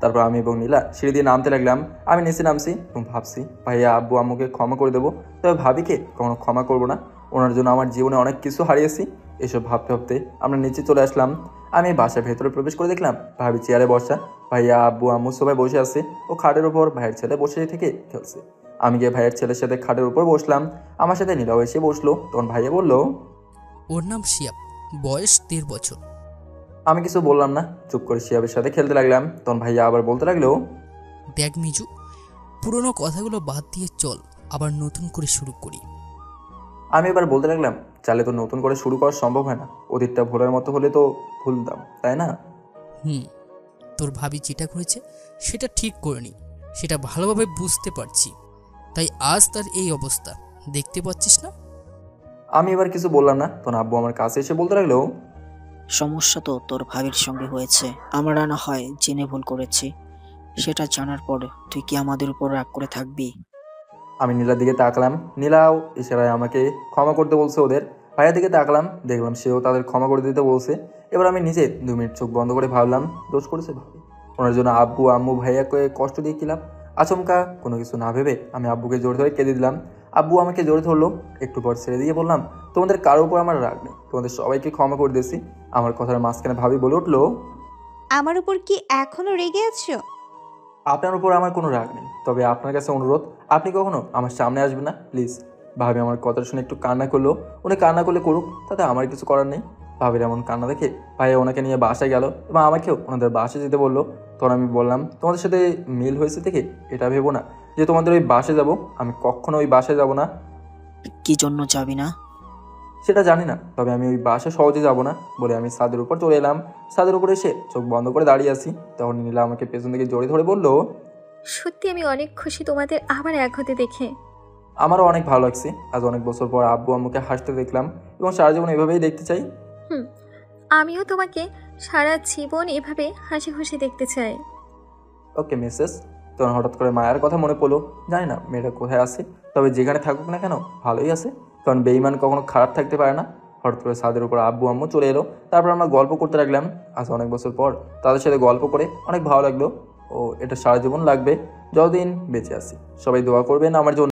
তারপর আমি এবং নীলা সিঁড়ি দিয়ে নামতে লাগলাম। আমি নিচে নামছি এবং ভাবছি ভাইয়া আব্বু আম্মুকে ক্ষমা করে দেবো, তবে ভাবিকে কখনো ক্ষমা করবো না। ওনার জন্য আমার জীবনে অনেক কিছু হারিয়েছি। এসব ভাবতে ভাবতে আমরা নিচে চলে আসলাম। আমি বাসার ভেতরে প্রবেশ করে দেখলাম ভাবি চেয়ারে বসা, ভাইয়া আব্বু আম্মু সবাই বসে আছে। ও খাটের উপর ভাইয়ের ছেলে বসে থেকে খেলছে। আমি গিয়ে ভাইয়ের ছেলের সাথে খাটের উপর বসলাম। আমার সাথে নীলাও এসে বসলো। তখন ভাইয়া বলল, ওর নাম শিয়াব, বয়স 1.5 বছর। আমি কিছু বললাম না, চুপ করে শিয়াবের সাথে খেলতে লাগলাম। তখন ভাইয়া আবার বলতে লাগলো, দেখ মিজু, পুরনো কথাগুলো বাদ দিয়ে চল আবার নতুন করে শুরু করি। আমি এবার বলতে লাগলাম, চাইলে তো নতুন করে শুরু করা সম্ভব হয় না। অতীতটা ভোলার মতো হলে তো ভুলতাম, তাই না? তোর ভাবি যেটা করেছে সেটা ঠিক করেনি, সেটা ভালোভাবে বুঝতে পারছি, তাই আজ তার এই অবস্থা দেখতে পাচ্ছিস না। আমি এবার কিছু বললাম না। তখন আব্বু আমার কাছে এসে বলতে লাগলো, সমস্যা তো তোর ভাবির সঙ্গে হয়েছে, আমরা না হয় জেনে ভুল করেছি, সেটা জানার পর তুই কি আমাদের উপর রাগ করে থাকবি? আমি নীলার দিকে তাকলাম। নীলাও ইশারায় আমাকে ক্ষমা করতে বলছে ওদের। ভাইয়ার দিকে তাকলাম, দেখলাম সেও তাদের ক্ষমা করে দিতে বলছে। এবার আমি নিজে 2 মিনিট চোখ বন্ধ করে ভাবলাম, দোষ করেছে ভাবি। ওনার জন্য আব্বু আম্মু ভাইয়াকে কষ্ট দিয়ে কিলাম। আচমকা কোনো কিছু না ভেবে আমি আব্বুকে জোরে ধরে কেঁদে দিলাম। আব্বু আমাকে জোরে ধরলো। একটু পর ছেড়ে দিয়ে বললাম, তোমাদের কারোর উপর আমার রাগ নেই, তোমাদের সবাইকে ক্ষমা করে দিয়েছি। আমার কথার মাঝখানে ভাবি বলে উঠলো, আমার উপর কি এখনো রেগে আছো? আপনার উপর আমার কোনো রাগ নেই, তবে আপনার কাছে অনুরোধ, আপনি কখনো আমার সামনে আসবেন না, প্লিজ। ভাবি আমার কথা শুনে একটু কান্না করলো। উনি কান্না করলে করুক, তাতে আমার কিছু করার নেই। ভাবির এমন কান্না দেখে ভাইয়া ওনাকে নিয়ে বাসায় গেল এবং আমাকেও ওনাদের বাসায় যেতে বললো। তখন আমি বললাম, তোমাদের সাথে মিল হয়েছে দেখে এটা ভেবো না যে তোমাদের ওই বাসে যাব। আমি কখনো ওই বাসায় যাব না। কি জন্য যাবি না? সেটা জানি না, তবে আমি ওই বাসে সহজে যাব না বলে আমি ছাদের উপর চলে এলাম। ছাদের উপর এসে চোখ বন্ধ করে দাঁড়িয়ে আছি। তখন নীলা আমাকে পেছন থেকে জড়িয়ে ধরে বলল, সত্যি আমি অনেক খুশি তোমাদের আবার এক হতে দেখে। আমারও অনেক ভালো লাগছে। আজ অনেক বছর পর আব্বু আম্মুকে হাসতে দেখলাম এবং সারা জীবন এভাবেই দেখতে চাই। আমিও তোমাকে সারা জীবন এভাবে হাসি খুশি দেখতে চাই। ওকে মিসেস। তখন হঠাৎ করে মায়ের কথা মনে পড়লো। জানি না মেয়েটা কোথায় আছে, তবে যেখানে থাকুক না কেন ভালোই আছে, কারণ বেঈমান কখনো খারাপ থাকতে পারে না। হঠাৎ করে ছাদের উপর আব্বু আম্মু চলে এলো। তারপর আমরা গল্প করতে লাগলাম। আজ অনেক বছর পর তাদের সাথে গল্প করে অনেক ভালো লাগলো। ও এটা সারা জীবন লাগবে, যতদিন বেঁচে আছি। সবাই দোয়া করবেন আমার জন্য।